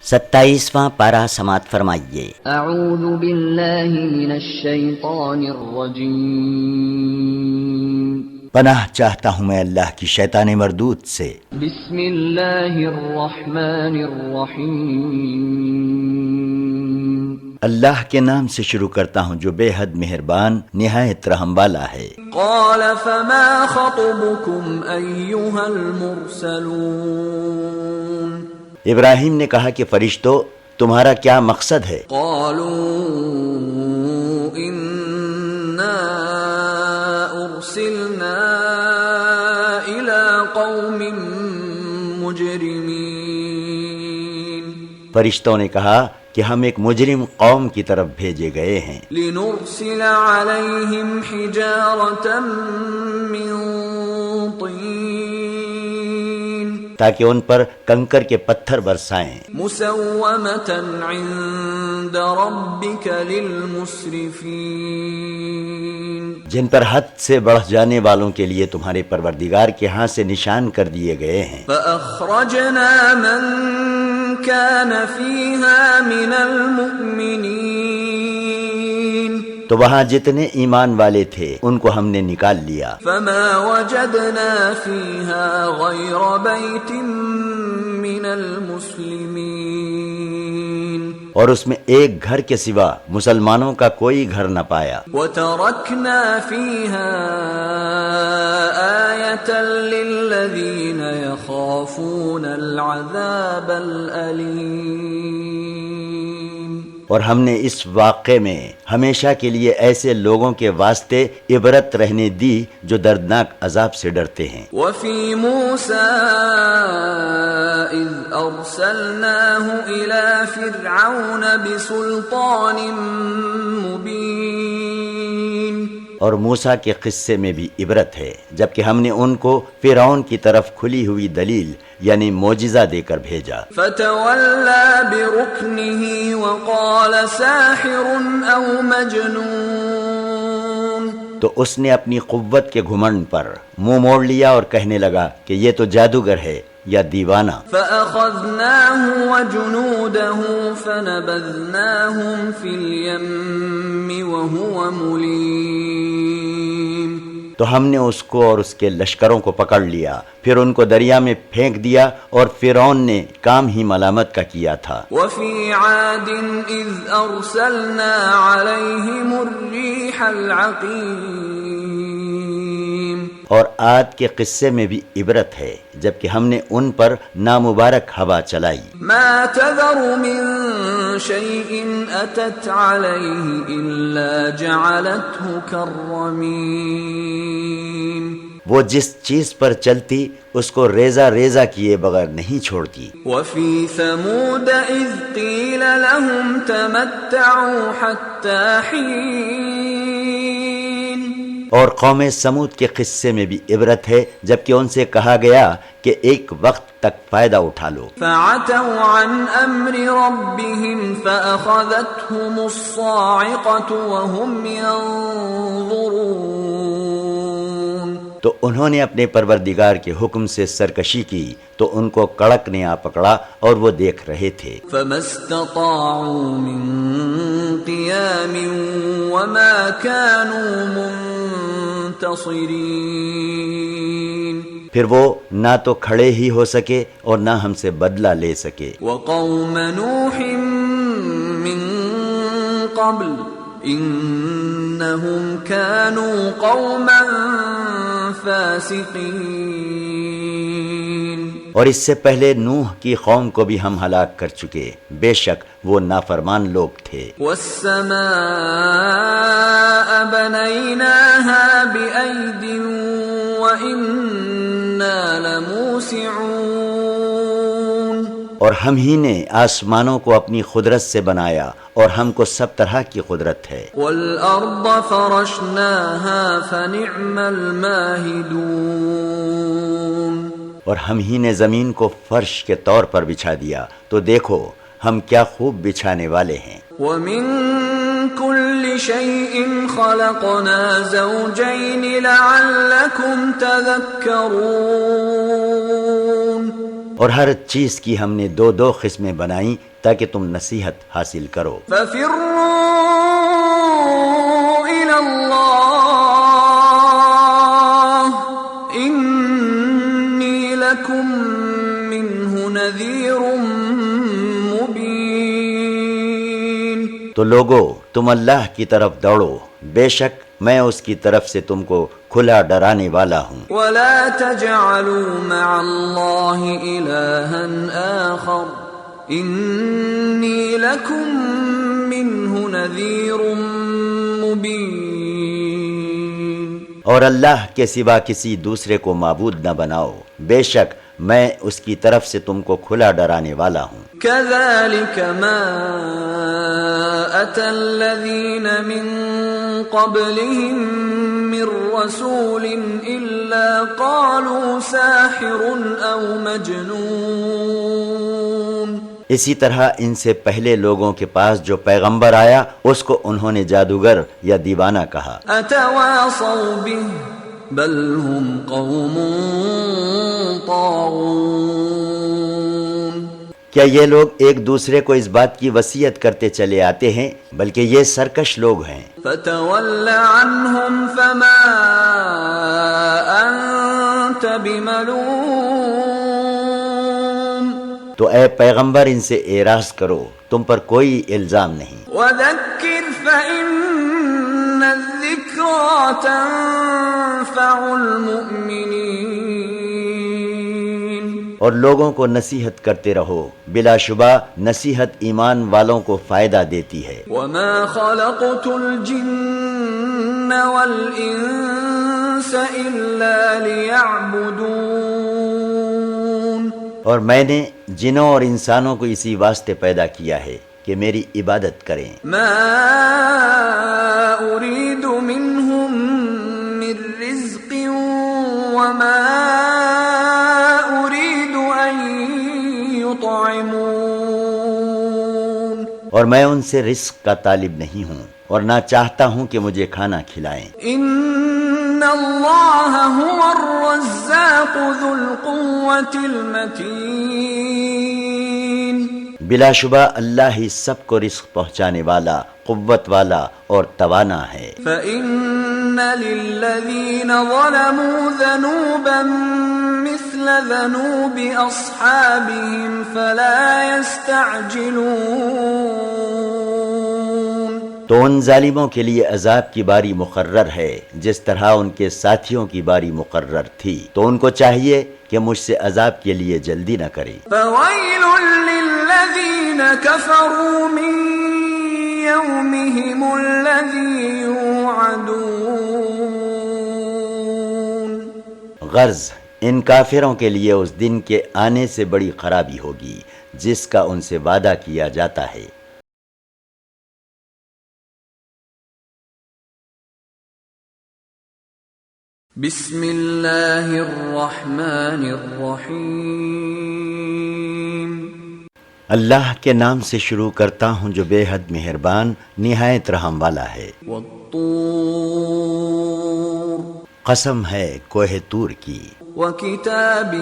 27واں پارہ سماعت فرمائیے۔ اعوذ باللہ من الشیطان الرجیم، پناہ چاہتا ہوں میں اللہ کی شیطان مردود سے۔ بسم اللہ الرحمن الرحیم، اللہ کے نام سے شروع کرتا ہوں جو بے حد مہربان نہایت رحم والا ہے۔ قال فما خطبكم ایھا المرسلون، ابراہیم نے کہا کہ فرشتو تمہارا کیا مقصد ہے؟ قالوا انا ارسلنا الى قوم مجرمین، فرشتوں نے کہا کہ ہم ایک مجرم قوم کی طرف بھیجے گئے ہیں۔ لنرسل علیہم حجارة من طین، تاکہ ان پر کنکر کے پتھر برسائیں، مسومة عند ربک للمسرفین، جن پر حد سے بڑھ جانے والوں کے لیے تمہارے پروردگار کے ہاں سے نشان کر دیے گئے ہیں۔ فأخرجنا من كان فيها من المؤمنين، تو وہاں جتنے ایمان والے تھے ان کو ہم نے نکال لیا۔ فما وجدنا فيها غير بيت من المسلمين، اور اس میں ایک گھر کے سوا مسلمانوں کا کوئی گھر نہ پایا۔ وتركنا فيها آية للذين يخافون العذاب الأليم، اور ہم نے اس واقعے میں ہمیشہ کے لیے ایسے لوگوں کے واسطے عبرت رہنے دی جو دردناک عذاب سے ڈرتے ہیں۔ وفي موسى إذ أرسلناه إلى فرعون بسلطان مبين، اور موسیٰ کے قصے میں بھی عبرت ہے جبکہ ہم نے ان کو فرعون کی طرف کھلی ہوئی دلیل یعنی معجزہ دے کر بھیجا۔ فتولى بركنه وقال ساحر أو مجنون، تو اس نے اپنی قوت کے گھمنڈ پر منہ موڑ لیا اور کہنے لگا کہ یہ تو جادوگر ہے یا دیوانہ۔ فأخذناه وجنوده فنبذناهم في اليم وهو مليم، تو ہم نے اس کو اور اس کے لشکروں کو پکڑ لیا، پھر ان کو دریا میں پھینک دیا، اور فرعون نے کام ہی ملامت کا کیا تھا۔ وفي عاد إذ أرسلنا عليهم الريح العقيم، اور عاد کے قصے میں بھی عبرت ہے جبکہ ہم نے ان پر نامبارک ہوا چلائی۔ ما تذر من شيء أتت عليه إلا جعلته كالرميم، وہ جس چیز پر چلتی اس کو ریزہ ریزہ کیے بغیر نہیں چھوڑتی۔ وفي ثمود إذ قيل لهم تمتعوا حتى حين، اور قوم سمود کے قصے میں بھی عبرت ہے جبکہ ان سے کہا گیا کہ ایک وقت تک فائدہ اٹھا لو۔ فعتوا عن امر ربهم فاخذتهم الصاعقة وهم ينظرون، تو انہوں نے اپنے پروردگار کے حکم سے سرکشی کی تو ان کو کڑک نے آ پکڑا اور وہ دیکھ رہے تھے۔ فما استطاعوا من قيام وما كانوا منتصرين، پھر وہ نہ تو کھڑے ہی ہو سکے اور نہ ہم سے بدلہ لے سکے۔ وقوم نوح من قبل انہم كانوا قوما فاسقین، اور اس سے پہلے نوح کی قوم کو بھی ہم ہلاک کر چکے، بے شک وہ نافرمان لوگ تھے۔ والسماء بنيناها بأيد وإنا لموسعون، اور ہم ہی نے آسمانوں کو اپنی قدرت سے بنایا اور ہم کو سب طرح کی قدرت ہے۔ والأرض فرشناها فنعم الماهدون، اور ہم ہی نے زمین کو فرش کے طور پر بچھا دیا تو دیکھو ہم کیا خوب بچھانے والے ہیں۔ ومن كل شيء خلقنا زوجين لعلكم تذكرون، اور ہر چیز کی ہم نے دو دو قسمیں بنائیں تاکہ تم نصیحت حاصل کرو۔ ففروا إلى الله إني لكم منه نذير مبين۔ تو لوگو تم اللہ کی طرف دوڑو، بے شک میں اس کی طرف سے تم کو کھلا ڈرانے والا ہوں۔ ولا تجعلوا مع الله إلها آخر إني لكم منه نذير مبين۔ اور اللہ کے سوا کسی دوسرے کو معبود نہ بناؤ، بے شک میں اس کی طرف سے تم کو کھلا ڈرانے والا ہوں۔ كذلك ما أتى الذين من قبلهم من رسول إلا قالوا ساحر أو مجنون۔ اسی طرح ان سے پہلے لوگوں کے پاس جو پیغمبر آیا اس کو انہوں نے جادوگر یا دیوانہ کہا۔ أتواصوا به بل هم قوم طاغون۔ کیا یہ لوگ ایک دوسرے کو اس بات کی وصیت کرتے چلے آتے ہیں، بلکہ یہ سرکش لوگ ہیں۔ فتول عنهم فما أنت بملوم۔ تو اے پیغمبر ان سے اعراض کرو، تم پر کوئی الزام نہیں۔ وذكر فإن الذكرى تنفع المؤمنين۔ اور لوگوں کو نصیحت کرتے رہو، بلا شبہ نصیحت ایمان والوں کو فائدہ دیتی ہے۔ وما خلقت الجن والإنس إلا ليعبدون۔ اور میں نے جنوں اور انسانوں کو اسی واسطے پیدا کیا ہے کہ میری عبادت کریں۔ ما أريد منهم من رزق وما أريد أن يطعمون۔ اور میں ان سے رزق کا طالب نہیں ہوں اور نہ چاہتا ہوں کہ مجھے کھانا کھلائیں۔ إن الله هو الرزاق ذو القوة المتين۔ بلا شبہ اللہ ہی سب کو رزق پہنچانے والا، قوت والا اور توانا ہے۔ فإن للذين ظلموا ذنوبا مثل ذنوب أصحابهم فلا يستعجلون۔ تو ان ظالموں کے لیے عذاب کی باری مقرر ہے جس طرح ان کے ساتھیوں کی باری مقرر تھی، تو ان کو چاہیے کہ مجھ سے عذاب کے لیے جلدی نہ کریں۔ فويل للذين كفروا من يومهم الذي يوعدون۔ غرض ان کافروں کے لیے اس دن کے آنے سے بڑی خرابی ہوگی جس کا ان سے وعدہ کیا جاتا ہے۔ بسم اللہ الرحمن الرحیم۔ اللہ کے نام سے شروع کرتا ہوں جو بے حد مہربان نہایت رحم والا ہے۔ والطور، قسم ہے کوہ طور کی، وکتاب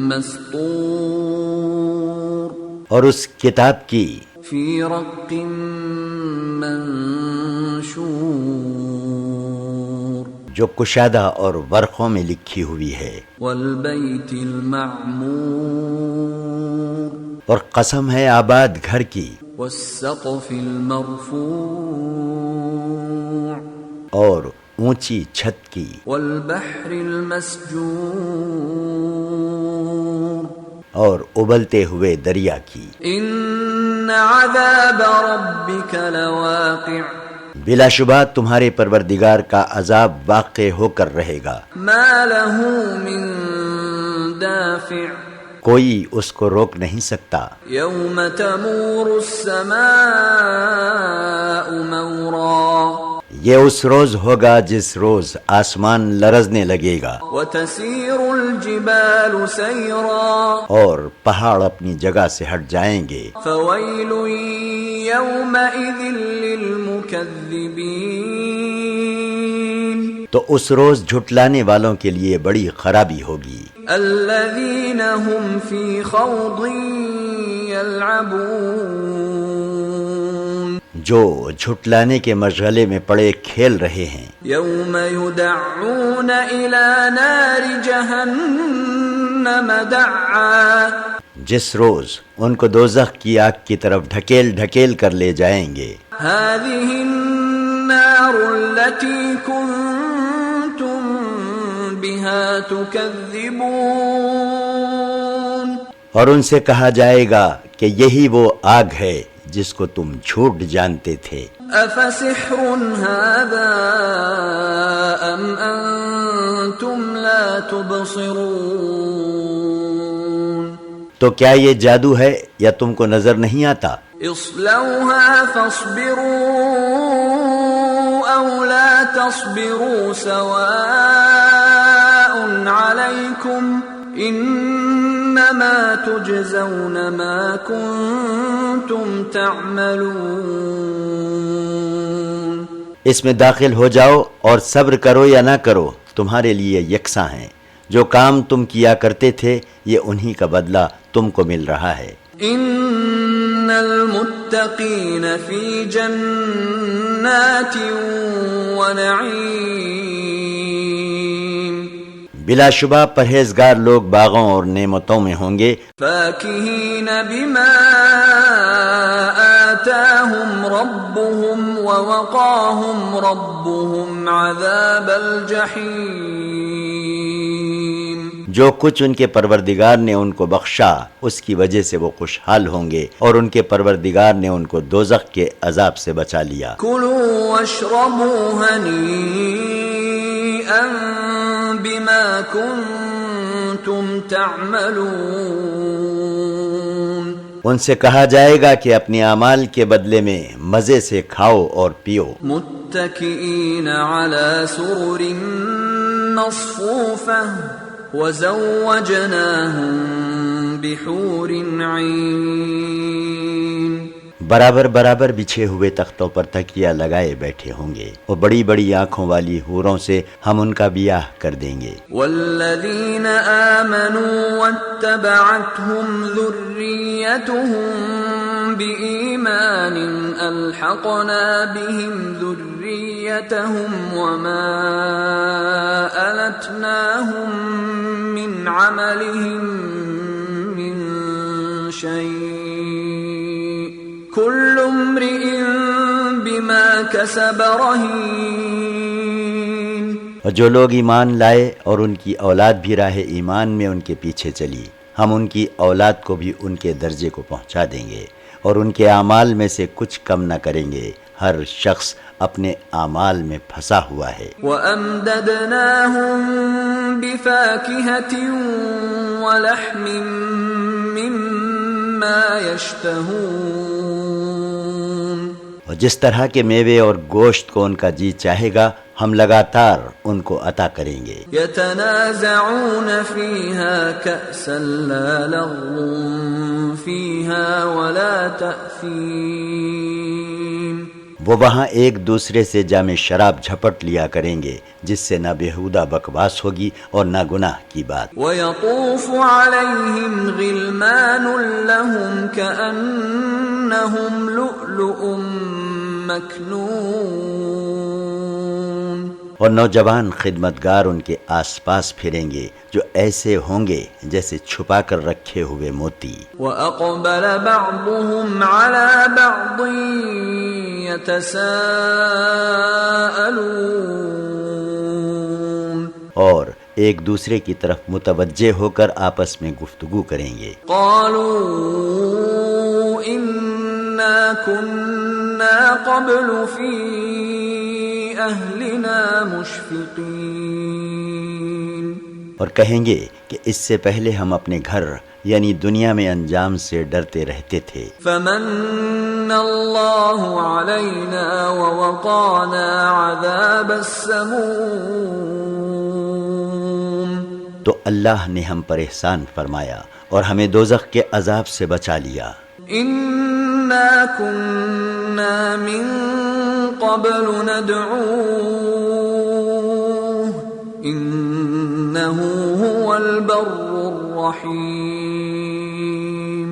مسطور، اور اس کتاب کی فی رق منشور، جو کشادہ اور ورقوں میں لکھی ہوئی ہے۔ والبیت المعمور، اور قسم ہے آباد گھر کی، والسقف المرفوع، اور اونچی چھت کی، والبحر المسجور، اور ابلتے ہوئے دریا کی۔ ان عذاب ربک لواقع، بلا شبہ تمہارے پروردگار کا عذاب واقع ہو کر رہے گا، ما له من دافع، کوئی اس کو روک نہیں سکتا۔ یوم تمور السماء مورا، یہ اس روز ہوگا جس روز آسمان لرزنے لگے گا وتسیر الجبال سیرا، اور پہاڑ اپنی جگہ سے ہٹ جائیں گے۔ فویل یومئذ للمکذبین، تو اس روز جھٹلانے والوں کے لیے بڑی خرابی ہوگی۔ الذين هم في خوض يلعبون جو جھٹلانے کے مشغلے میں پڑے کھیل رہے ہیں۔ يوم يدعون إلى نار جهنم دعا جس روز ان کو دوزخ کی آگ کی طرف ڈھکیل ڈھکیل کر لے جائیں گے۔ هذه النار التي كنتم بها تكذبون اور ان سے کہا جائے گا کہ یہی وہ آگ ہے جس کو تم جھوٹ جانتے تھے۔ أفسحر هذا أم أنتم لا تبصرون تو کیا یہ جادو ہے یا تم کو نظر نہیں آتا؟ اصلوها فاصبروا أو لا تصبروا سواء عليكم انما تجزون ما كنتم تعملون اس میں داخل ہو جاؤ اور صبر کرو یا نہ کرو، تمہارے لیے یکساں ہیں۔ جو کام تم کیا کرتے تھے یہ انہی کا بدلہ تم کو مل رہا ہے۔ ان المتقین فی جنات ونعیم بلا شبہ پرہیزگار لوگ باغوں اور نعمتوں میں ہوں گے۔ فاکہین بما آتاہم ربهم ووقاہم ربهم عذاب الجحیم جو کچھ ان کے پروردگار نے ان کو بخشا اس کی وجہ سے وہ خوشحال ہوں گے، اور ان کے پروردگار نے ان کو دوزخ کے عذاب سے بچا لیا۔ کلوا واشربوا ہنیئا بما کنتم تعملون ان سے کہا جائے گا کہ اپنے اعمال کے بدلے میں مزے سے کھاؤ اور پیو۔ متکئین علی سرر مصفوفہ وزوجناہم بحور عین برابر برابر بچھے ہوئے تختوں پر تکیہ لگائے بیٹھے ہوں گے، اور بڑی بڑی آنکھوں والی حوروں سے ہم ان کا بیاہ کر دیں گے۔ والذین آمنوا واتبعتهم ذریتهم بإیمان الحقنا بهم ذریتهم وما ألتناهم من عملهم من شيء كل امرئ بما كسب رهين اور جو لوگ ایمان لائے اور ان کی اولاد بھی راہ ایمان میں ان کے پیچھے چلی، ہم ان کی اولاد کو بھی ان کے درجے کو پہنچا دیں گے اور ان کے اعمال میں سے کچھ کم نہ کریں گے۔ ہر شخص اپنے اعمال میں پھنسا ہوا ہے۔ وَأَمْدَدْنَاهُمْ بِفَاكِهَةٍ وَلَحْمٍ مِّمَّا يَشْتَهُونَ اور جس طرح کے میوے اور گوشت کو ان کا جی چاہے گا ہم لگاتار ان کو عطا کریں گے۔ يَتَنَازَعُونَ فِيهَا كَأْسًا لَا لَغْوٌ فِيهَا وَلَا تَأْثِيمٌ وہ وہاں ایک دوسرے سے جام شراب جھپٹ لیا کریں گے جس سے نہ بیہودہ بکواس ہوگی اور نہ گناہ کی بات۔ وَيَطُوفُ عَلَيْهِمْ غِلْمَانٌ لَهُمْ كَأَنَّهُمْ لُؤْلُؤٌ مَكْنُونٌ اور نوجوان خدمتگار ان کے آس پاس پھریں گے جو ایسے ہوں گے جیسے چھپا کر رکھے ہوئے موتی۔ وَأَقْبَلَ بَعْضُهُمْ عَلَى بَعْضٍ يَتَسَاءَلُونَ اور ایک دوسرے کی طرف متوجہ ہو کر آپس میں گفتگو کریں گے۔ قَالُوا إِنَّا كُنَّا قَبْلُ فِي أَهْلِنَا مُشْفِقِينَ اور کہیں گے کہ اس سے پہلے ہم اپنے گھر یعنی دنیا میں انجام سے ڈرتے رہتے تھے۔ فَمَنَّ اللَّهُ عَلَيْنَا وَوَقَانَا عَذَابَ السَّمُومِ تو اللہ نے ہم پر احسان فرمایا اور ہمیں دوزخ کے عذاب سے بچا لیا۔ إِنَّا كُنَّا مِن قَبْلُ نَدْعُوهُ البر الرحیم.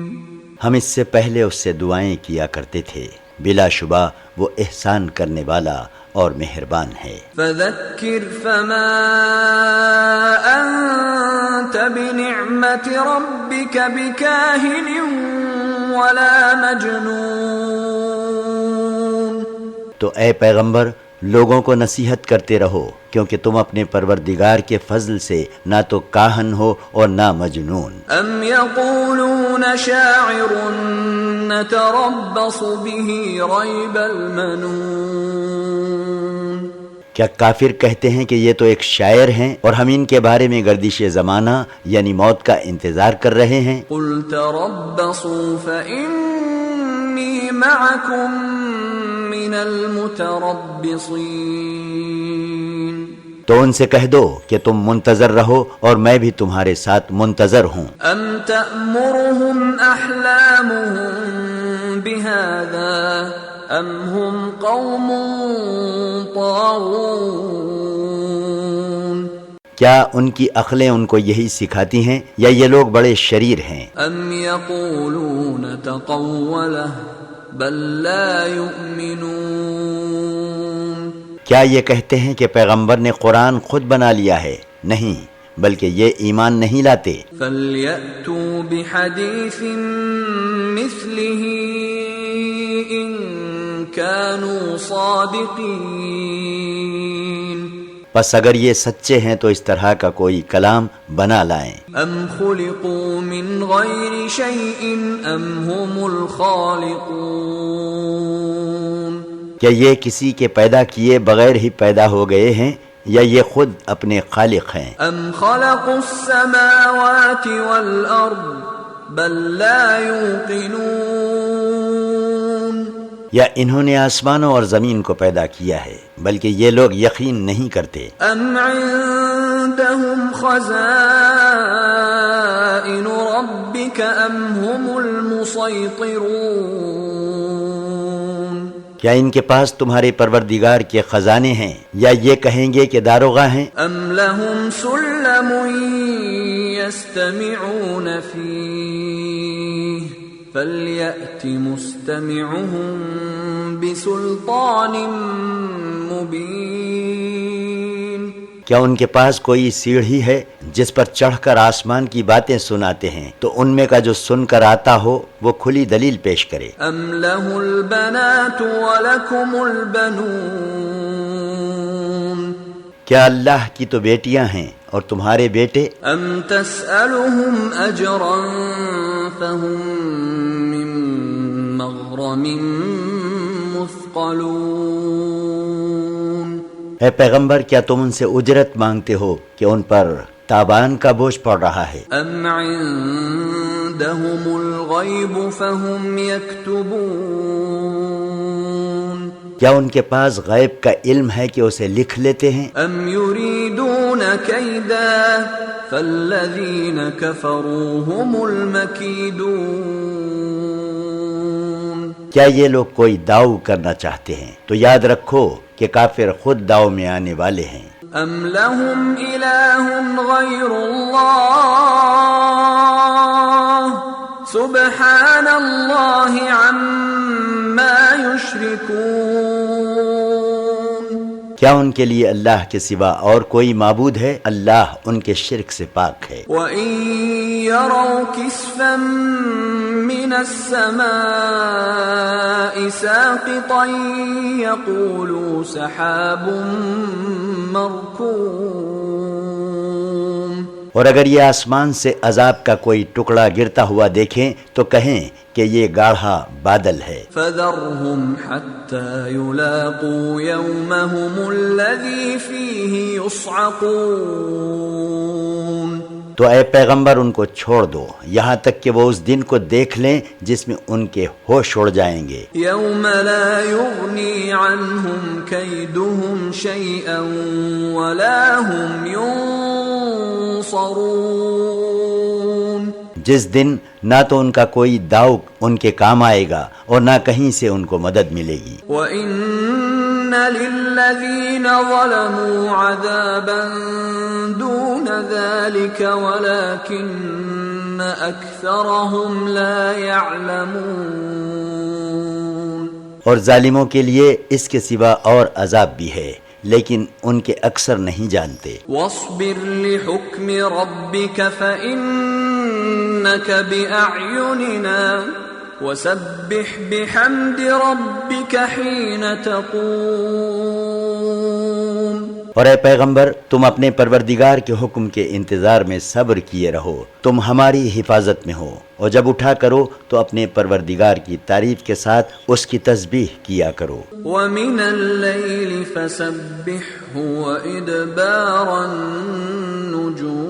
ہم اس سے پہلے اس سے دعائیں کیا کرتے تھے، بلا شبہ وہ احسان کرنے والا اور مہربان ہے. فذکر فما انت بنعمت ربک بکاہن ولا مجنون. تو اے پیغمبر لوگوں کو نصیحت کرتے رہو، کیونکہ تم اپنے پروردگار کے فضل سے نہ تو کاہن ہو اور نہ مجنون. ام یقولون شاعر نتربص به ریب المنون. کیا کافر کہتے ہیں کہ یہ تو ایک شاعر ہیں اور ہم ان کے بارے میں گردش زمانہ یعنی موت کا انتظار کر رہے ہیں؟ قل تربصوا فإنی معکم من المتربصین. تو ان سے کہہ دو کہ تم منتظر رہو اور میں بھی تمہارے ساتھ منتظر ہوں. ام تأمرهم احلامهم بهذا ام هم قوم طاغون. کیا ان کی عقلیں ان کو یہی سکھاتی ہیں یا یہ لوگ بڑے شریر ہیں؟ ام یقولون تقولہ بل لا یؤمنون. کیا یہ کہتے ہیں کہ پیغمبر نے قرآن خود بنا لیا ہے؟ نہیں، بلکہ یہ ایمان نہیں لاتے. فَلْيَأْتُوا بِحَدِيثٍ مِثْلِهِ إِن كَانُوا صَادِقِينَ. پس اگر یہ سچے ہیں تو اس طرح کا کوئی کلام بنا لائیں. ام خلقوا من غیر شیء ام هم الخالقون. کیا یہ کسی کے پیدا کیے بغیر ہی پیدا ہو گئے ہیں یا یہ خود اپنے خالق ہیں؟ ام خلقوا السماوات والارض بل لا يوقنون. یا انہوں نے آسمانوں اور زمین کو پیدا کیا ہے بلکہ یہ لوگ یقین نہیں کرتے. ام عندهم خزائن ربك ام هم المسيطرون. کیا ان کے پاس تمہارے پروردگار کے خزانے ہیں یا یہ کہیں گے کہ داروغہ ہیں؟ ام لهم سلم يستمعون فيه فَلْيَأْتِ مُسْتَمِعُهُم بِسُلْطَانٍ مُبِينٍ. کیا ان کے پاس کوئی سیڑھی ہے جس پر چڑھ کر آسمان کی باتیں سناتے ہیں تو ان میں کا جو سن کر آتا ہو وہ کھلی دلیل پیش کرے. ام لَهُ الْبَنَاتُ وَلَكُمُ الْبَنُونَ. کیا اللہ کی تو بیٹیاں ہیں اور تمہارے بیٹے؟ ام تسألهم اجرا فهم من مغرم مثقلون. اے پیغمبر کیا تم ان سے اجرت مانگتے ہو کہ ان پر تابان کا بوجھ پڑ رہا ہے؟ ام عندهم الغیب فهم یکتبون. کیا ان کے پاس غیب کا علم ہے کہ اسے لکھ لیتے ہیں؟ ام یریدون کیدا فالذین کفروا هم المکیدون. کیا یہ لوگ کوئی داؤ کرنا چاہتے ہیں؟ تو یاد رکھو کہ کافر خود داؤ میں آنے والے ہیں. ام لهم الہ غیر اللہ سبحان اللہ عما یشرکون. کیا ان کے لیے اللہ کے سوا اور کوئی معبود ہے؟ اللہ ان کے شرک سے پاک ہے. وَإِن يَرَوْا كِسْفًا مِّنَ السَّمَاءِ سَاقِطًا يَقُولُوا سَحَابٌ مَّرْكُومٌ. اور اگر یہ آسمان سے عذاب کا کوئی ٹکڑا گرتا ہوا دیکھیں تو کہیں کہ یہ گاڑھا بادل ہے. فَذَرْهُمْ حَتَّى يُلَاقُوا يَوْمَهُمُ الَّذِي فِيهِ يُصْعَقُونَ. تو اے پیغمبر ان کو چھوڑ دو یہاں تک کہ وہ اس دن کو دیکھ لیں جس میں ان کے ہوش اڑ جائیں گے. يَوْمَ لَا يُغْنِي عَنْهُمْ كَيْدُهُمْ شَيْئًا وَلَا هُمْ يُنصَرُونَ. جس دن نہ تو ان کا کوئی داؤ ان کے کام آئے گا اور نہ کہیں سے ان کو مدد ملے گی. وَإِنَّ للذين ظلموا عذابا دون ذلك ولكن أكثرهم لا يعلمون۔ اور ظالموں کے لیے اس کے سوا اور عذاب بھی ہے، لیکن ان کے اکثر نہیں جانتے۔ واصبر لحكم ربك فإنك بأعيننا وسبح بحمد ربك حين تقوم۔ اور اے پیغمبر، تم اپنے پروردگار کے حکم کے انتظار میں صبر کیے رہو، تم ہماری حفاظت میں ہو، اور جب اٹھا کرو تو اپنے پروردگار کی تعریف کے ساتھ اس کی تسبیح کیا کرو۔ وَمِنَ اللَّيْلِ فَسَبِّحْهُ وَإِدْبَارَ النُّجُومِ۔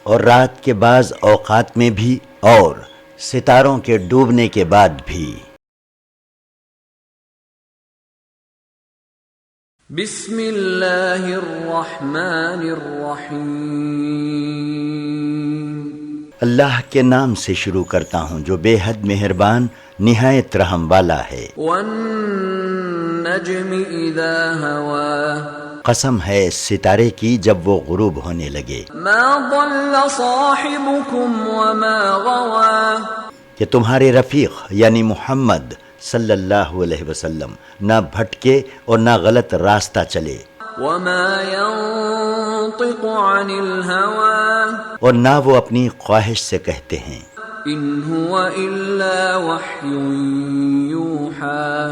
اور رات کے بعض اوقات میں بھی اور ستاروں کے ڈوبنے کے بعد بھی۔ بسم اللہ الرحمن الرحیم۔ اللہ کے نام سے شروع کرتا ہوں جو بے حد مہربان نہایت رحم والا ہے۔ والنجم اذا ہوا، قسم ہے ستارے کی جب وہ غروب ہونے لگے۔ ما ضل صاحبكم وما غوا، کہ تمہارے رفیق یعنی محمد صلی اللہ علیہ وسلم نہ بھٹکے اور نہ غلط راستہ چلے، وما ينطق عن الهوى، اور نہ وہ اپنی خواہش سے کہتے ہیں، ان هو الا وحی یوحى،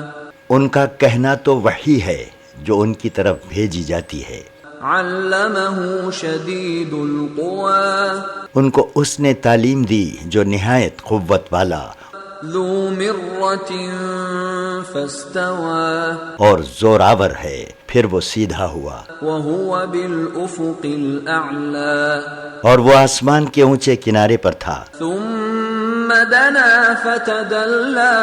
ان کا کہنا تو وحی ہے جو ان کی طرف بھیجی جاتی ہے۔ علمہ شدید القوى، ان کو اس نے تعلیم دی جو نہایت قوت والا، ذو مرۃ فاستوى، اور زوراور ہے پھر وہ سیدھا ہوا، وهو بالافق الاعلى، اور وہ آسمان کے اونچے کنارے پر تھا، ثم دنا فتدلى،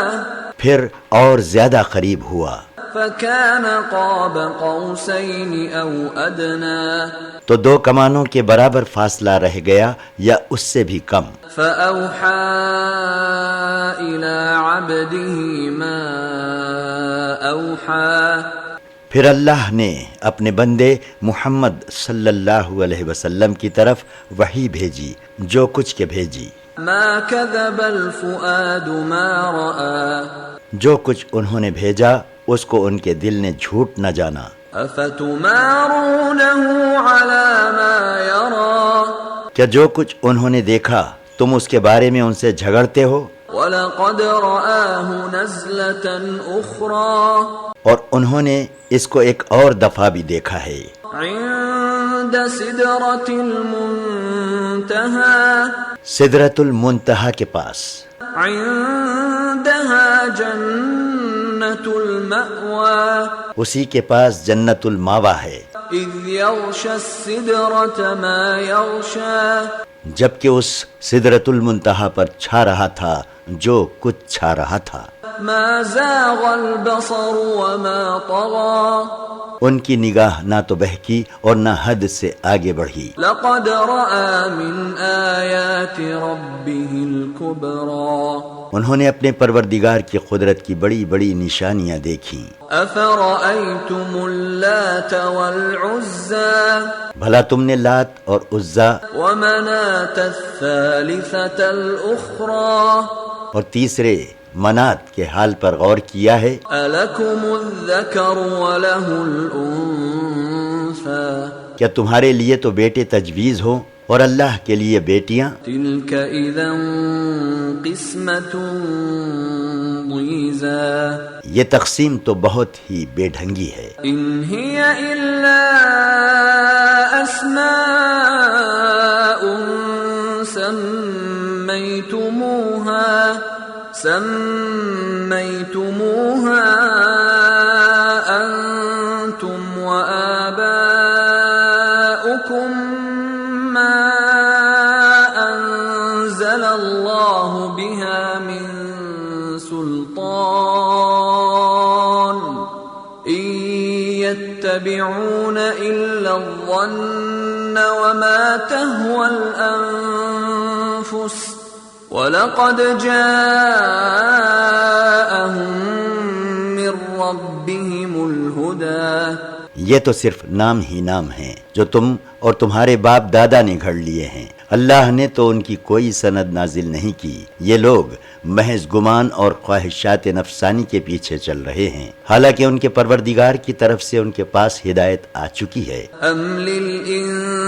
پھر اور زیادہ قریب ہوا، فكان قاب قوسين او ادنى، تو دو کمانوں کے برابر فاصلہ رہ گیا یا اس سے بھی کم۔ فأوحى إلى عبده ما أوحى، پھر اللہ نے اپنے بندے محمد صلی اللہ علیہ وسلم کی طرف وحی بھیجی جو کچھ کے بھیجی۔ ما كذب الفؤاد ما رأى، جو کچھ انہوں نے بھیجا اس کو ان کے دل نے جھوٹ نہ جانا۔ أفتمارونه على ما يرى، کیا جو کچھ انہوں نے دیکھا تم اس کے بارے میں ان سے جھگڑتے ہو؟ وَلَقَدْ رَآهُ نَزْلَةً أُخْرَى، اور انہوں نے اس کو ایک اور دفعہ بھی دیکھا ہے، عند سدرة المنتهى، سدرۃ المنتہا کے پاس، عندها جنة المأوى، اسی کے پاس جنت الماوا ہے، إذ يغشى السدرة ما يغشى، جبکہ اس سدرۃ المنتہا پر چھا رہا تھا جو کچھ چھا رہا تھا۔ ما زاغ البصر وما طغى، ان کی نگاہ نہ تو بہکی اور نہ حد سے آگے بڑھی۔ لقد رأى من آيات ربه الكبرى، انہوں نے اپنے پروردگار کی قدرت کی بڑی بڑی نشانیاں دیکھیں۔ أفرأيتم اللات والعزى، بھلا تم نے لات اور عزا ومناة الثالثة الأخرى، اور تیسرے منات کے حال پر غور کیا ہے؟ ألكم الذكر وله الأنثى، کیا تمہارے لیے تو بیٹے تجویز ہو اور اللہ کے لیے بیٹیاں؟ تلك إذا قسمة ضيزى، یہ تقسیم تو بہت ہی بے ڈھنگی ہے۔ إن هي إلا أسماء سميتموها أنتم وآباؤكم ما أنزل الله بها من سلطان، إن يتبعون إلا الظن وما تهوى الأنفس، وَلَقَدْ جَاءَهُم یہ تو صرف نام ہی نام ہیں جو تم اور تمہارے باپ دادا نے گھڑ لیے ہیں، اللہ نے تو ان کی کوئی سند نازل نہیں کی، یہ لوگ محض گمان اور خواہشات نفسانی کے پیچھے چل رہے ہیں، حالانکہ ان کے پروردگار کی طرف سے ان کے پاس ہدایت آ چکی ہے۔ ام للانسان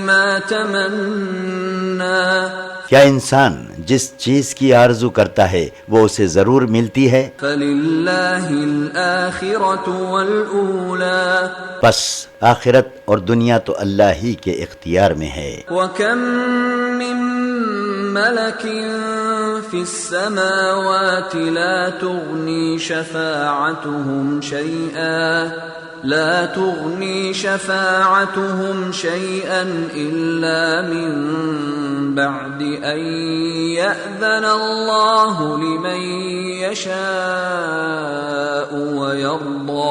ما تمنا، کیا انسان جس چیز کی آرزو کرتا ہے وہ اسے ضرور ملتی ہے؟ فللہ الآخرۃ والأولی، پس آخرت اور دنیا تو اللہ ہی کے اختیار میں ہے۔ وکم من ملک فی السماوات لا تغنی شفاعتهم شیئا الا من بعد ان یأذن اللہ لمن یشاء ویرضی،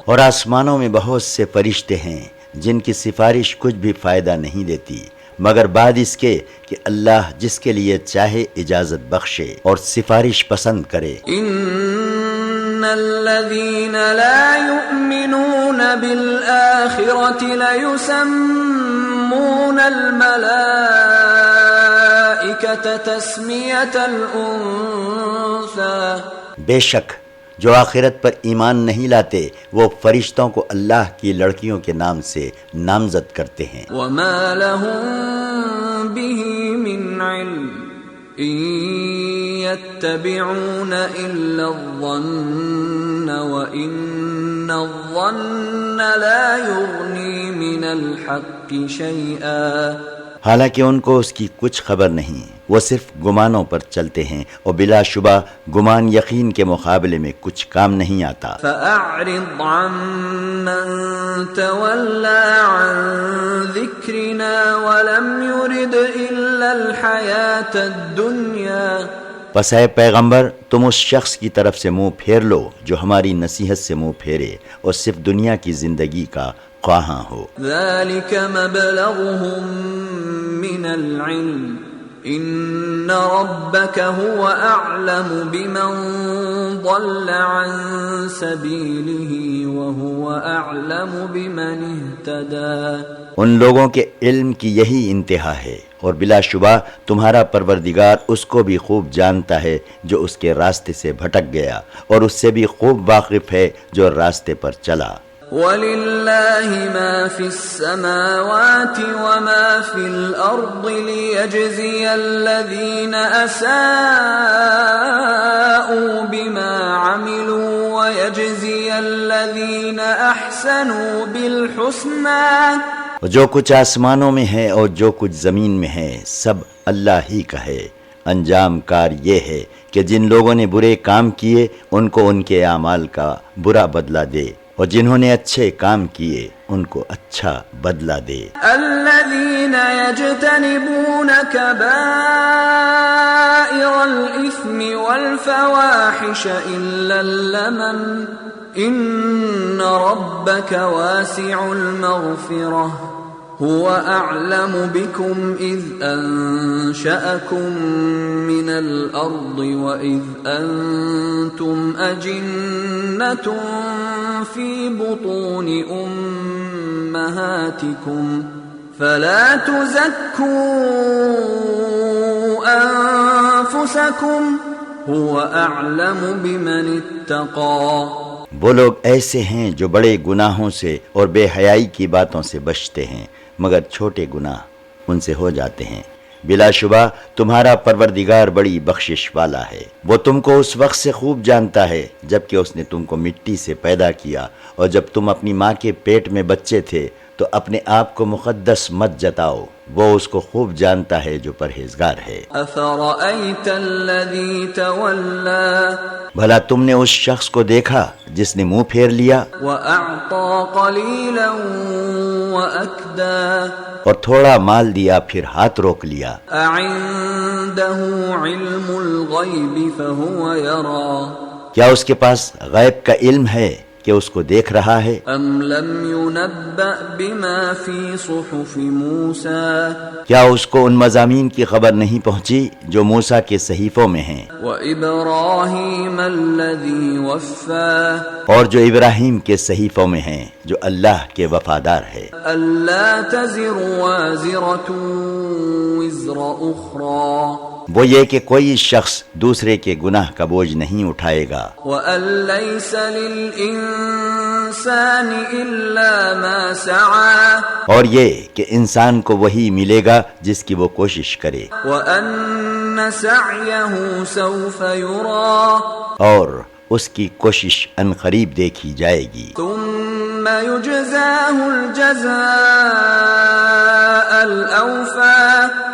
اور آسمانوں میں بہت سے فرشتے ہیں جن کی سفارش کچھ بھی فائدہ نہیں دیتی مگر بعد اس کے کہ اللہ جس کے لیے چاہے اجازت بخشے اور سفارش پسند کرے۔ ان الذین لا یؤمنون بالآخرۃ لیسمون الملائکۃ تسمیۃ الانثی، بے شک جو آخرت پر ایمان نہیں لاتے وہ فرشتوں کو اللہ کی لڑکیوں کے نام سے نامزد کرتے ہیں۔ وما لهم به من علم ان يتبعون الا الظن وان الظن لا يغني من الحق شيئا، حالانکہ ان کو اس کی کچھ خبر نہیں، وہ صرف گمانوں پر چلتے ہیں اور بلا شبہ گمان یقین کے مقابلے میں کچھ کام نہیں آتا۔ فأعرض عمن تولى عن ذكرنا ولم يرد إلا الحياة الدنيا، پس اے پیغمبر تم اس شخص کی طرف سے منہ پھیر لو جو ہماری نصیحت سے منہ پھیرے اور صرف دنیا کی زندگی کا خواہاں ہو۔ ذلك مبلغهم من العلم ان ربك هو اعلم بمن ضل عن سبيله وهو اعلم بمن اهتدى، ان لوگوں کے علم کی یہی انتہا ہے اور بلا شبہ تمہارا پروردگار اس کو بھی خوب جانتا ہے جو اس کے راستے سے بھٹک گیا اور اس سے بھی خوب واقف ہے جو راستے پر چلا۔ وَلِلَّهِ مَا فِي السَّمَاوَاتِ وَمَا فِي الْأَرْضِ لِيَجْزِيَ الَّذِينَ أَسَاءُوا بِمَا عَمِلُوا وَيَجْزِيَ الَّذِينَ أَحْسَنُوا بِالْحُسْنَى، جو کچھ آسمانوں میں ہے اور جو کچھ زمین میں ہے سب اللہ ہی کا ہے، انجام کار یہ ہے کہ جن لوگوں نے برے کام کیے ان کو ان کے اعمال کا برا بدلہ دے اور جنہوں نے اچھے کام کیے ان کو اچھا بدلہ دے۔ الذين يجتنبون كبائر الإثم والفواحش إلا اللمم إن ربك واسع المغفرة هو أعلم بكم إذ أنشأكم من الأرض وإذ أنتم أجنة في بطون أمهاتكم فلا تزكوا أنفسكم هو أعلم بمن اتقى۔ وہ لوگ ایسے ہیں جو بڑے گناہوں سے اور بے حیائی کی باتوں سے بچتے ہیں مگر چھوٹے گناہ ان سے ہو جاتے ہیں، بلا شبہ تمہارا پروردگار بڑی بخشش والا ہے، وہ تم کو اس وقت سے خوب جانتا ہے جب کہ اس نے تم کو مٹی سے پیدا کیا اور جب تم اپنی ماں کے پیٹ میں بچے تھے تو اپنے آپ کو مقدس مت جتاؤ، وہ اس کو خوب جانتا ہے جو پرہیزگار ہے۔ أفرأيت الذي تولى بھلا تم نے اس شخص کو دیکھا جس نے منہ پھیر لیا وأعطى قليلا وأكدى اور تھوڑا مال دیا پھر ہاتھ روک لیا؟ أعنده علم الغيب فهو يرى کیا اس کے پاس غیب کا علم ہے کہ کہ اس کو دیکھ رہا ہے؟ ام لم ينبأ بما في صحف موسى کیا اس کو ان مضامین کی خبر نہیں پہنچی جو موسیٰ کے صحیفوں میں ہیں، وإبراهيم الذي وفى اور جو ابراہیم کے صحیفوں میں ہیں، جو اللہ کے وفادار ہے؟ ألا تزر وازرة وزر أخرى وہ یہ کہ کوئی شخص دوسرے کے گناہ کا بوجھ نہیں اٹھائے گا، وأن ليس للإنسان إلا ما سعى اور یہ کہ انسان کو وہی ملے گا جس کی وہ کوشش کرے، وأن سعيه سوف يرى اور اس کی کوشش عنقریب دیکھی جائے گی، ثم يجزاه الجزاء الأوفى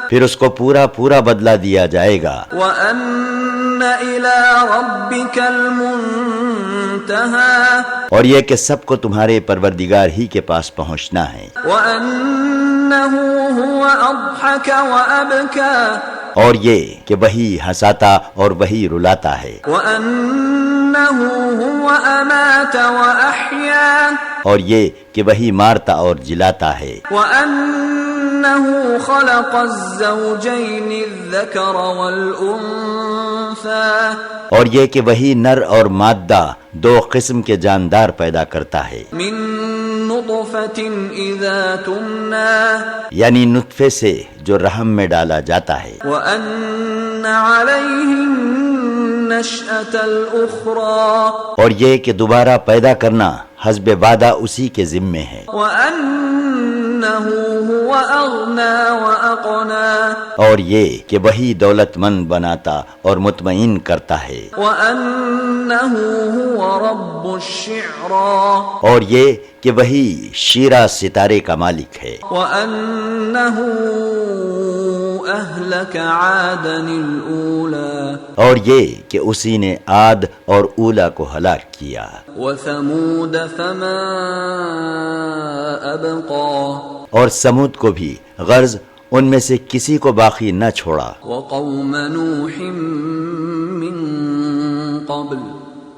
پھر اس کو پورا بدلہ دیا جائے گا، وأن إلى ربك المنتهى اور یہ کہ سب کو تمہارے پروردگار ہی کے پاس پہنچنا ہے، وأنه هو أضحك وأبكى اور یہ کہ وہی ہنساتا اور وہی رلاتا ہے، وأنه هو أمات وأحيا اور یہ کہ وہی مارتا اور جلاتا ہے، وأنه خلق الزوجين الذكر والأنثى اور یہ کہ وہی نر اور مادہ دو قسم کے جاندار پیدا کرتا ہے، من نطفة إذا تمنى یعنی نطفے سے جو رحم میں ڈالا جاتا ہے، وأن عليه النشأة الأخرى اور یہ کہ دوبارہ پیدا کرنا حسب وعدہ اسی کے ذمے ہے، وأنه هو أغنى وأقنى اور یہ کہ وہی دولت مند بناتا اور مطمئن کرتا ہے، وأنه هو رب الشعرى اور یہ کہ وہی شیرہ ستارے کا مالک ہے، وأنه أهلك عادا الأولى اور یہ کہ اسی نے عاد اور اولا کو ہلاک کیا، وثمود فما أبقى اور سمود کو بھی غرض ان میں سے کسی کو باقی نہ چھوڑا، وقوم نوح من قبل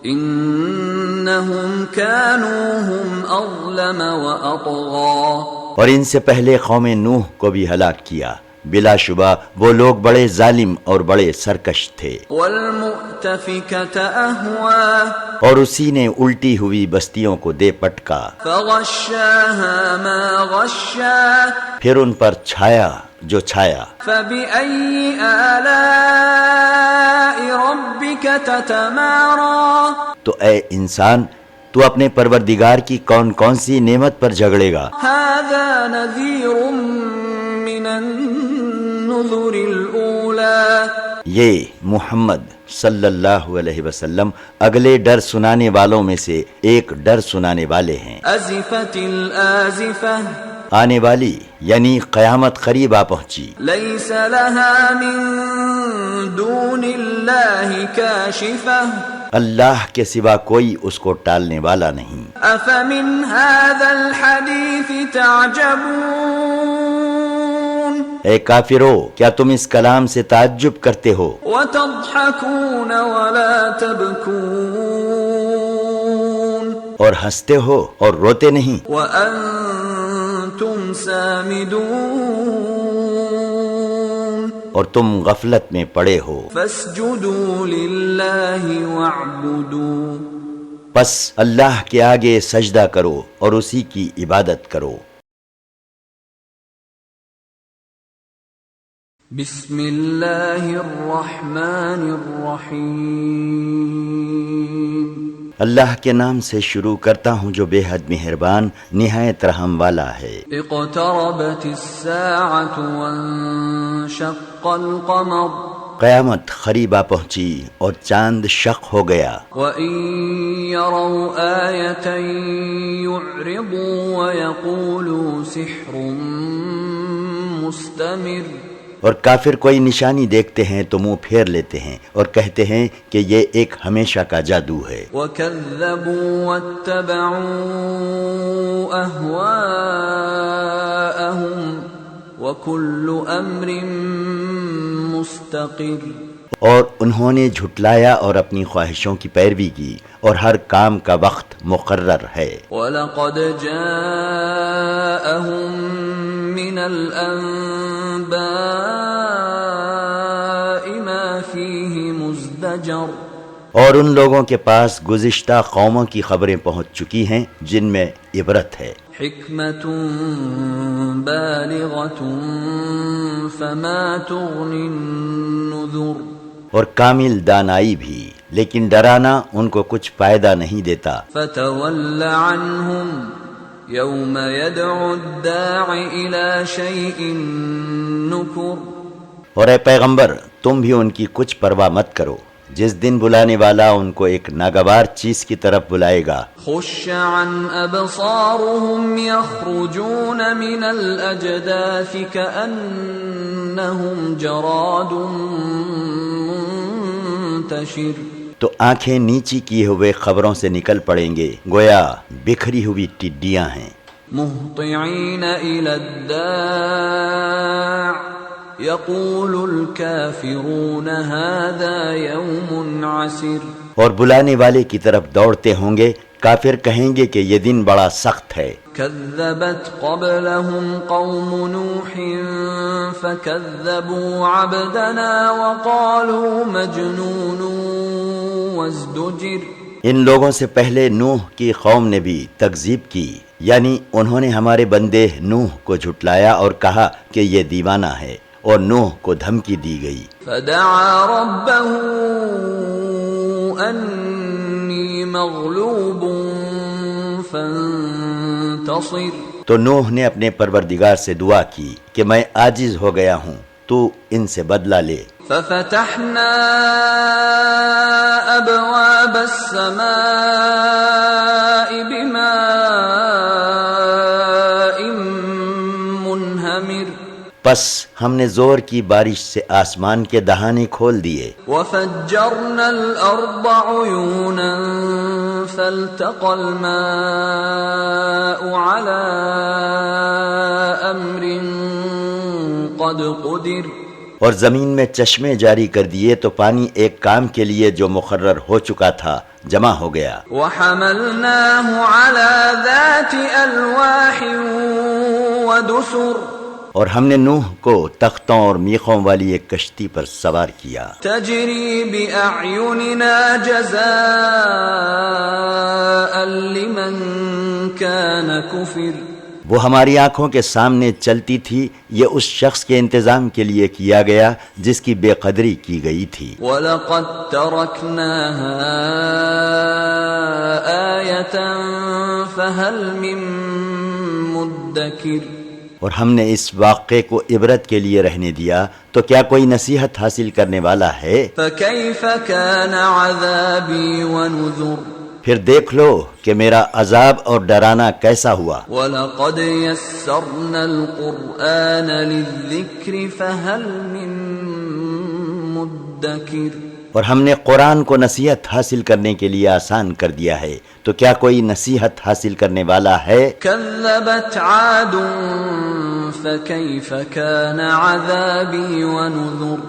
إنهم كانوا هم أظلم وأطغى اور ان سے پہلے قوم نوح کو بھی ہلاک کیا، بلا شبہ وہ لوگ بڑے ظالم اور بڑے سرکش تھے، والمؤتفكة أهوى اور اسی نے الٹی ہوئی بستیوں کو دے پٹکا، فغشاها ما غشا پھر ان پر چھایا جو چھایا، فبأي آلاء ربك تتمارى تو اے انسان تو اپنے پروردگار کی کون کون سی نعمت پر جھگڑے گا؟ هذا نذير من النذر الأولى یہ محمد صلی اللہ علیہ وسلم اگلے ڈر سنانے والوں میں سے ایک ڈر سنانے والے ہیں، أزفت الآزفة آنے والی یعنی قیامت قریب آ پہنچی، ليس لها من دون الله كاشفة اللہ کے سوا کوئی اس کو ٹالنے والا نہیں، أفمن هذا الحديث تعجبون اے کافرو کیا تم اس کلام سے تعجب کرتے ہو وتضحكون ولا تبكون اور ہنستے ہو اور روتے نہیں، وأنتم سامدون اور تم غفلت میں پڑے ہو، فاسجدوا لله واعبدوا پس اللہ کے آگے سجدہ کرو اور اسی کی عبادت کرو۔ بسم اللہ الرحمن الرحیم اللہ کے نام سے شروع کرتا ہوں جو بے حد مہربان نہایت رحم والا ہے۔ اقتربت الساعة وانشق القمر قیامت قریب آ پہنچی اور چاند شق ہو گیا، وَإِن يَرَوْا آيَةً يُعْرِضُوا وَيَقُولُوا سِحْرٌ مُسْتَمِرٌ اور کافر کوئی نشانی دیکھتے ہیں تو منہ پھیر لیتے ہیں اور کہتے ہیں کہ یہ ایک ہمیشہ کا جادو ہے، وَكَذَّبُوا وَاتَّبَعُوا أَهْوَاءَهُمْ وَكُلُّ أَمْرٍ مستقر اور انہوں نے جھٹلایا اور اپنی خواہشوں کی پیروی کی، اور ہر کام کا وقت مقرر ہے۔ وَلَقَدْ جَاءَهُم مِّنَ الْأَنبَاءِ مَا فِيهِ مُزْدَجَرٌ، اور ان لوگوں کے پاس گزشتہ قوموں کی خبریں پہنچ چکی ہیں جن میں عبرت ہے، حِكْمَةٌ بَالِغَةٌ فَمَا تُغْنِ النُّذُرُ، اور کامل دانائی بھی، لیکن ڈرانا ان کو کچھ فائدہ نہیں دیتا۔ فَتَوَلَّ عَنْهُمْ يَوْمَ يَدْعُ الدَّاعِ إِلَى شَيْءٍ نُكُرٍ، اور اے پیغمبر تم بھی ان کی کچھ پرواہ مت کرو جس دن بلانے والا ان کو ایک ناگوار چیز کی طرف بلائے گا۔ خُشَّ عَنْ أَبْصَارُهُمْ يَخْرُجُونَ مِنَ الْأَجْدَاثِ كَأَنَّهُمْ جَرَادٌ منتشر، تو آنکھیں نیچی کیے ہوئے خبروں سے نکل پڑیں گے گویا بکھری ہوئی ٹڈیاں ہیں۔ مُهْطِعِينَ إِلَى الدَّاعِ يَقُولُ الْكَافِرُونَ هَذَا يَوْمٌ عَسِرٌ، اور بلانے والے کی طرف دوڑتے ہوں گے، کافر کہیں گے کہ یہ دن بڑا سخت ہے۔ كذبت قبلهم قوم نوح فكذبوا عبدنا وقالوا مجنون وازدجر، ان لوگوں سے پہلے نوح کی قوم نے بھی تکذیب کی، یعنی انہوں نے ہمارے بندے نوح کو جھٹلایا اور کہا کہ یہ دیوانہ ہے، اور نوح کو دھمکی دی گئی۔ فدعا ربه انی مغلوب فانتصر، تو نوح نے اپنے پروردگار سے دعا کی کہ میں عاجز ہو گیا ہوں، تو ان سے بدلہ لے۔ ففتحنا ابواب السماء بماء منہمر، پس ہم نے زور کی بارش سے آسمان کے دہانے کھول دیے، وفجرنا الارض عیونا فالتقى الماء على امر قد قدر، اور زمین میں چشمے جاری کر دیے تو پانی ایک کام کے لیے جو مقرر ہو چکا تھا جمع ہو گیا۔ وحملناه على ذات الواح ودسر، اور ہم نے نوح کو تختوں اور میخوں والی ایک کشتی پر سوار کیا، تجری بأعیننا جزاء لمن كان كفر، وہ ہماری آنکھوں کے سامنے چلتی تھی، یہ اس شخص کے انتظام کے لیے کیا گیا جس کی بے قدری کی گئی تھی۔ وَلَقَدْ تَرَكْنَاهَا آيَةً فَهَلْ مِن مُدَّكِرٍ، اور ہم نے اس واقعے کو عبرت کے لیے رہنے دیا، تو کیا کوئی نصیحت حاصل کرنے والا ہے؟ فَكَيْفَ كَانَ عَذَابِي وَنُذُرِ، پھر دیکھ لو کہ میرا عذاب اور ڈرانا کیسا ہوا۔ وَلَقَدْ يَسَّرْنَا الْقُرْآنَ لِلذِّكْرِ فَهَلْ مِن مُدَّكِرٍ، اور ہم نے قرآن کو نصیحت حاصل کرنے کے لیے آسان کر دیا ہے، تو کیا کوئی نصیحت حاصل کرنے والا ہے؟ كذبت عاد فكيف كان عذابي ونذر،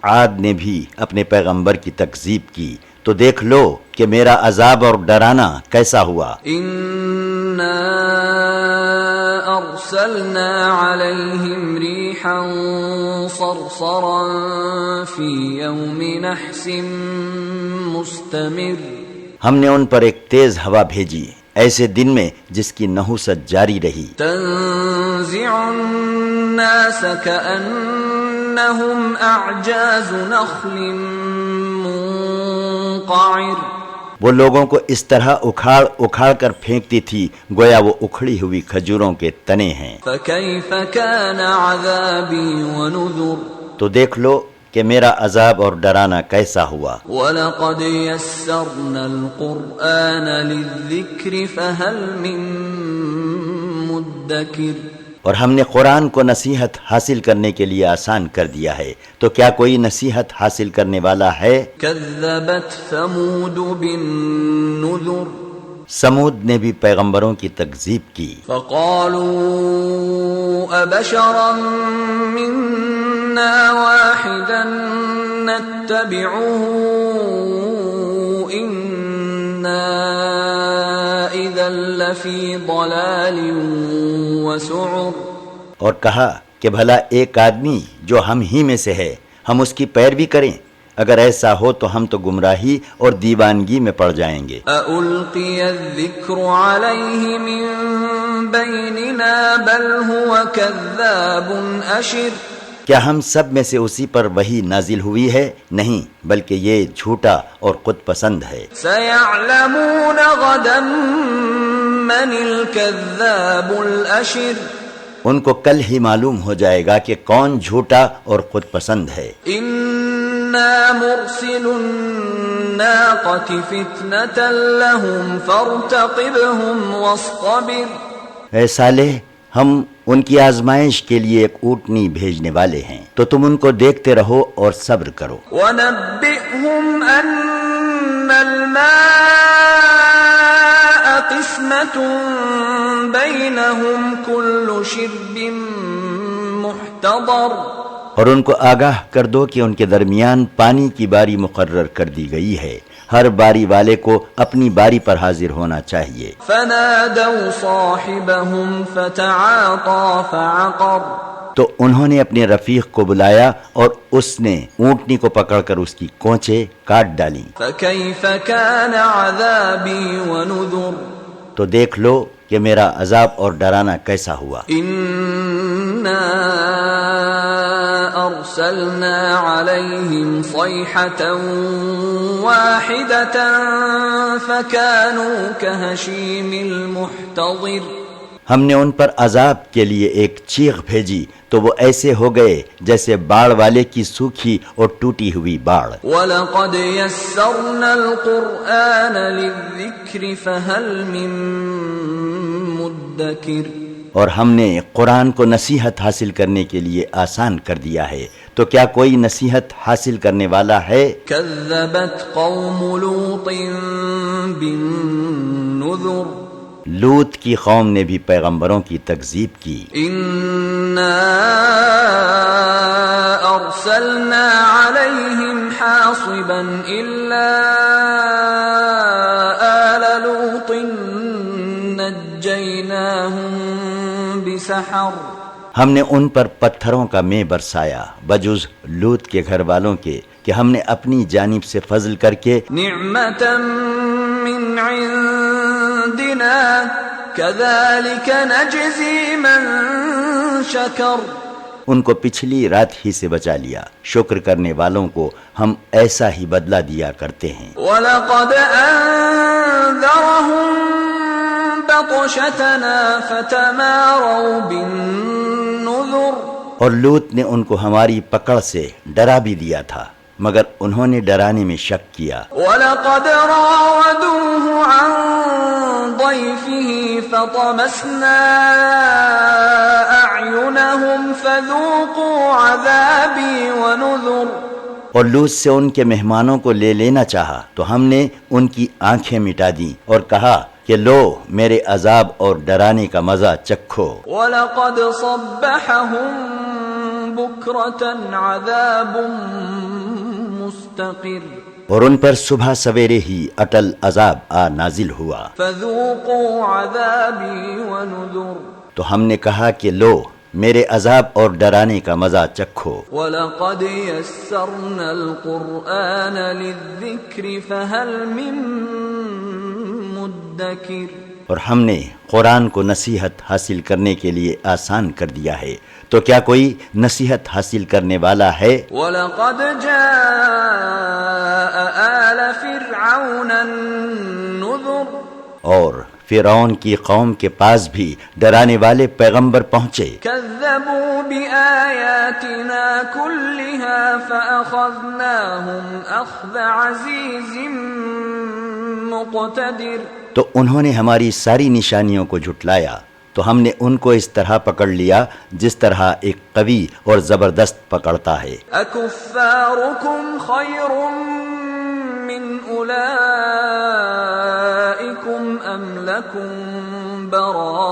عاد نے بھی اپنے پیغمبر کی تکذیب کی، تو دیکھ لو کہ میرا عذاب اور ڈرانا کیسا ہوا۔ إنا أرسلنا عليهم ريحا صرصرا في يوم نحس مستمر، ہم نے ان پر ایک تیز ہوا بھیجی ایسے دن میں جس کی نحوست جاری رہی، تنزع الناس كأنهم أعجاز نخل منقعر، وہ لوگوں کو اس طرح اکھاڑ اکھاڑ کر پھینکتی تھی گویا وہ اکھڑی ہوئی کھجوروں کے تنے ہیں۔ فكيف كان عذابي ونذر، تو دیکھ لو کہ میرا عذاب اور ڈرانا کیسا ہوا۔ وَلَقَدْ يَسَّرْنَا الْقُرْآنَ لِلذِّكْرِ فَهَلْ مِن مُدَّكِرٍ، اور ہم نے قرآن کو نصیحت حاصل کرنے کے لیے آسان کر دیا ہے، تو کیا کوئی نصیحت حاصل کرنے والا ہے؟ كذبت ثمود بالنذر، سمود نے بھی پیغمبروں کی تکذیب کی، فقالوا أبشرا منا منا واحدا نتبعه إنا إذا لفي ضلال وسعر. اور کہا کہ بھلا ایک آدمی جو ہم ہی میں سے ہے ہم اس کی پیروی کریں، اگر ایسا ہو تو ہم تو گمراہی اور دیوانگی میں پڑ جائیں گے. أَأُلْقِيَ الذِّكْرُ عَلَيْهِ مِن بَيْنِنَا بَلْ هُوَ كَذَّابٌ أَشِرٌ. کیا ہم سب میں سے اسی پر وحی نازل ہوئی ہے؟ نہیں، بلکہ یہ جھوٹا اور خود پسند ہے. سَيَعْلَمُونَ غَدًا مَّنِ الْكَذَّابُ الْأَشِرُ. ان کو کل ہی معلوم ہو جائے گا کہ کون جھوٹا اور خود پسند ہے. إِنَّا مُرْسِلُو النَّاقَةِ فِتْنَةً لَهُمْ فَارْتَقِبْهُمْ وَاصْطَبِرْ. اے صالح، ہم ان کی آزمائش کے لیے ایک اونٹنی بھیجنے والے ہیں، تو تم ان کو دیکھتے رہو اور صبر کرو. وَنَبِّئْهُمْ أَنَّ الْمَاءَ قِسْمَةٌ بَيْنَهُمْ كُلُّ شِرْبٍ مُحْتَضَرٍ. اور ان کو آگاہ کر دو کہ ان کے درمیان پانی کی باری مقرر کر دی گئی ہے، ہر باری والے کو اپنی باری پر حاضر ہونا چاہیے. فَنَادَوْا صَاحِبَهُمْ فَتَعَاطَى فَعَقَرَ. تو انہوں نے اپنے رفیق کو بلایا اور اس نے اونٹنی کو پکڑ کر اس کی کونچیں کاٹ ڈالیں. فَكَيْفَ كَانَ عَذَابِي وَنُذُرِ. تو دیکھ لو کہ میرا عذاب اور ڈرانا کیسا ہوا. إِنَّا أَرْسَلْنَا عَلَيْهِمْ صَيْحَةً وَاحِدَةً فَكَانُوا كَهَشِيمِ الْمُحْتَظِرِ. ہم نے ان پر عذاب کے لیے ایک چیخ بھیجی تو وہ ایسے ہو گئے جیسے باڑ والے کی سوکھی اور ٹوٹی ہوئی باڑ. وَلَقَدْ يَسَّرْنَا الْقُرْآنَ لِلذِّكْرِ فَهَلْ مِن مُدَّكِرٍ. اور ہم نے قرآن کو نصیحت حاصل کرنے کے لیے آسان کر دیا ہے، تو کیا کوئی نصیحت حاصل کرنے والا ہے؟ كَذَّبَتْ قَوْمُ لُوطٍ بِالنُّذُرِ. لوط کی قوم نے بھی پیغمبروں کی تکذیب کی. إِنَّا أَرْسَلْنَا عَلَيْهِمْ حَاصِبًا إِلَّا آلَ لُوطٍ نَجَّيْنَاهُمْ بِسَحَرٍ. ہم نے ان پر پتھروں کا مے برسایا بجز لوط کے گھر والوں کے کہ ہم نے اپنی جانب سے فضل کر کے نِعْمَةً مِّنْ عِندِنَا كَذَلِكَ نَجْزِي مَن شَكَرَ. ان کو پچھلی رات ہی سے بچا لیا، شکر کرنے والوں کو ہم ایسا ہی بدلہ دیا کرتے ہیں. وَلَقَدْ أَنذَرَهُم بَطْشَتَنَا فَتَمَارَوْا بِالنُّذُرِ. اور لوط نے ان کو ہماری پکڑ سے ڈرا بھی دیا تھا مگر انہوں نے ڈرانے میں شک کیا. وَلَقَدْ رَاوَدُوهُ عَن ضَيْفِهِ فَطَمَسْنَا أَعْيُنَهُمْ فَذُوقُوا عَذَابِي وَنُذُرِ. اور لوط سے ان کے مہمانوں کو لے لینا چاہا تو ہم نے ان کی آنکھیں مٹا دیں اور کہا کہ لو میرے عذاب اور ڈرانے کا مزہ چکھو. وَلَقَدْ صَبَّحَهُم بُكْرَةً عَذَابٌ مُسْتَقِرٌ. اور ان پر صبح سویرے ہی اٹل عذاب نازل ہوا. فَذُوقُوا عَذَابِي وَنُذُرِ. تو ہم نے کہا کہ لو میرے عذاب اور ڈرانے کا مزہ چکھو. وَلَقَدْ يَسَّرْنَا الْقُرْآنَ لِلذِّكْرِ فَهَلْ مِن مُدَّكِرٍ. اور ہم نے قرآن کو نصیحت حاصل کرنے کے لیے آسان کر دیا ہے، تو کیا کوئی نصیحت حاصل کرنے والا ہے؟ وَلَقَدْ جَاءَ آلَ فِرْعَوْنَ النُّذُرُ. اور فرعون کی قوم کے پاس بھی ڈرانے والے پیغمبر پہنچے. كَذَّبُوا بِآيَاتِنَا كُلِّهَا فَأَخَذْنَاهُمْ أَخْذَ عَزِيزٍ مُقْتَدِرٍ. تو انہوں نے ہماری ساری نشانیوں کو جھٹلایا تو ہم نے ان کو اس طرح پکڑ لیا جس طرح ایک قوی اور زبردست پکڑتا ہے. أَكُفَّارُكُمْ خَيْرٌ مِّنْ أُولَئِكُمْ أَمْ لَكُمْ بَرَاءَةٌ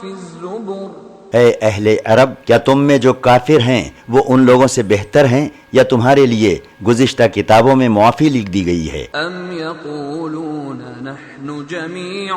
فِي الزُّبُرِ. اے اہل عرب، کیا تم میں جو کافر ہیں وہ ان لوگوں سے بہتر ہیں یا تمہارے لیے گزشتہ کتابوں میں معافی لکھ دی گئی ہے؟ ام یقولون نحن جمیع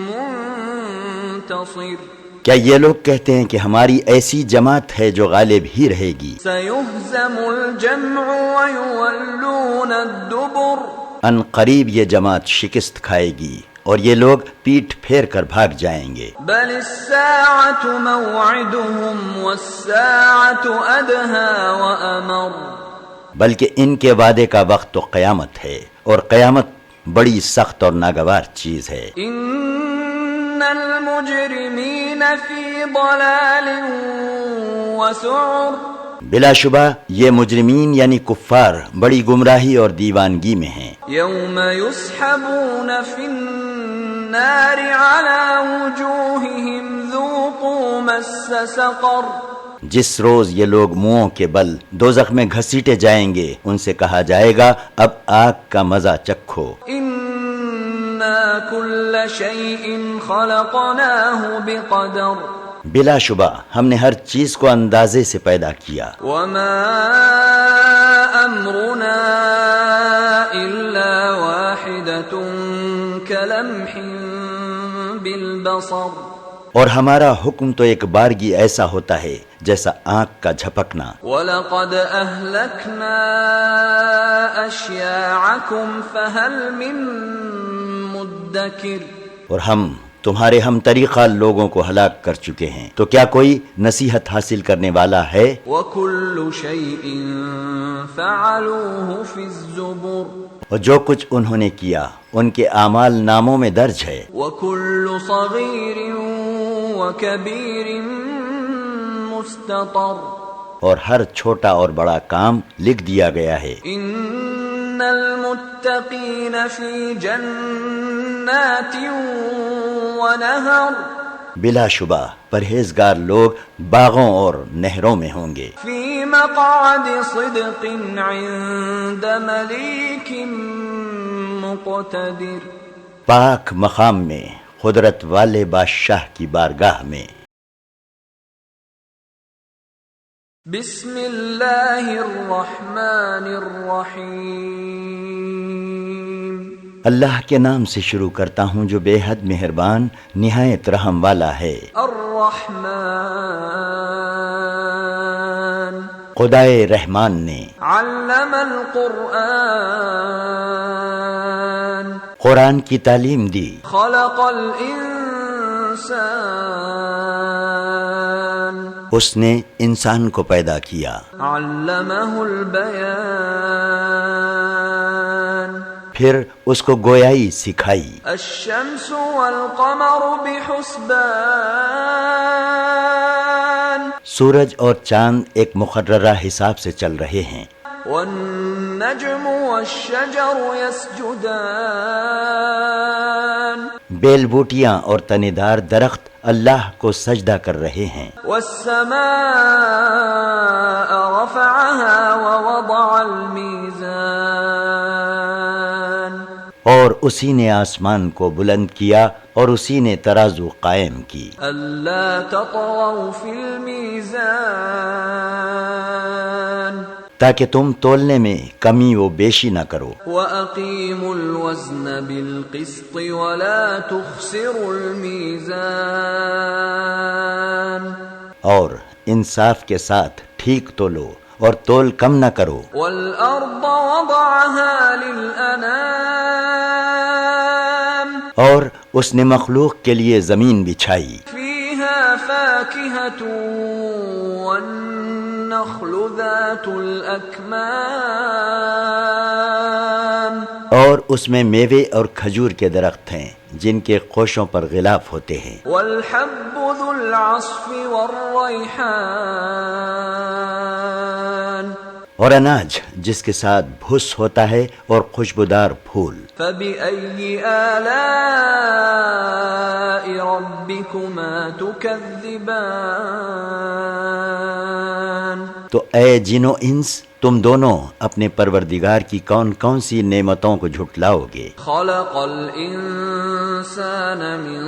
منتصر، کیا یہ لوگ کہتے ہیں کہ ہماری ایسی جماعت ہے جو غالب ہی رہے گی؟ سیہزم الجمع ویولون الدبر، ان قریب یہ جماعت شکست کھائے گی اور یہ لوگ پیٹھ پھیر کر بھاگ جائیں گے۔ بل الساعة موعدهم والساعة ادہی وامر، بلکہ ان کے وعدے کا وقت تو قیامت ہے اور قیامت بڑی سخت اور ناگوار چیز ہے۔ ان المجرمین فی ضلال وسعر، بلا شبہ یہ مجرمین یعنی کفار بڑی گمراہی اور دیوانگی میں ہیں۔ یوم یسحبون فی النار علی وجوہہم ذوقوا مس سقر، جس روز یہ لوگ منہوں کے بل دوزخ میں گھسیٹے جائیں گے، ان سے کہا جائے گا اب آگ کا مزہ چکھو۔ انا کل شیء خلقناہ بقدر، بلا شبہ ہم نے ہر چیز کو اندازے سے پیدا کیا۔ وما امرنا الا واحدۃ کلمح بالبصر، اور ہمارا حکم تو ایک بارگی ایسا ہوتا ہے جیسا آنکھ کا جھپکنا۔ وَلَقَدْ أَهْلَكْنَا أَشْيَاعَكُمْ فَهَلْ مِن مُدَّكِرٍ، اور ہم تمہارے ہم طریقہ لوگوں کو ہلاک کر چکے ہیں، تو کیا کوئی نصیحت حاصل کرنے والا ہے؟ وَكُلُّ شَيْءٍ فَعَلُوهُ فِي الزُّبُرِ، اور جو کچھ انہوں نے کیا ان کے اعمال ناموں میں درج ہے۔ وَكُلُّ صَغِيرٍ وَكَبِيرٍ مُسْتَطَرٍ، اور ہر چھوٹا اور بڑا کام لکھ دیا گیا ہے۔ ان المتقین فی جنات ونہر، بلا شبہ پرہیزگار لوگ باغوں اور نہروں میں ہوں گے۔ فی مقعد صدق عند ملیک مقتدر، پاک مقام میں قدرت والے بادشاہ کی بارگاہ میں۔ بسم اللہ الرحمن الرحیم، اللہ کے نام سے شروع کرتا ہوں جو بے حد مہربان نہایت رحم والا ہے۔ الرحمن، خدائے رحمان نے علم القرآن، قرآن کی تعلیم دی۔ خلق الانسان، اس نے انسان کو پیدا کیا۔ علمہ البیان، پھر اس کو گویائی سکھائی۔ الشمس والقمر بحسبان، سورج اور چاند ایک مقررہ حساب سے چل رہے ہیں۔ والنجم والشجر يسجدان، بیل بوٹیاں اور تنے دار درخت اللہ کو سجدہ کر رہے ہیں۔ والسماء رفعها ووضع الميزان، اور اسی نے آسمان کو بلند کیا اور اسی نے ترازو قائم کی۔ ألا تطغوا في الميزان، تاکہ تم تولنے میں کمی و بیشی نہ کرو۔ وَأَقِيمُوا الْوَزْنَ بِالْقِسْطِ وَلَا تُخْسِرُوا الْمِيزَانَ، اور انصاف کے ساتھ ٹھیک تولو اور تول کم نہ کرو۔ وَالْأَرْضَ وَضَعَهَا لِلْأَنَامِ، اور اس نے مخلوق کے لیے زمین بچھائی۔ فِيهَا فَاكِهَةٌ وَالنَّخْلُ ذَاتُ الْأَكْمَامِ، اور اس میں میوے اور کھجور کے درخت ہیں جن کے خوشوں پر غلاف ہوتے ہیں۔ وَالْحَبُّ ذُو الْعَصْفِ وَالرَّيْحَانِ، اور اناج جس کے ساتھ بھس ہوتا ہے اور خوشبودار پھول۔ فَبِأَيِّ آلَاءِ رَبِّكُمَا تُكَذِّبَانِ، تو اے جن و انس، تم دونوں اپنے پروردگار کی کون کون سی نعمتوں کو جھٹلاؤ گے؟ خَلَقَ الْإِنسَانَ مِن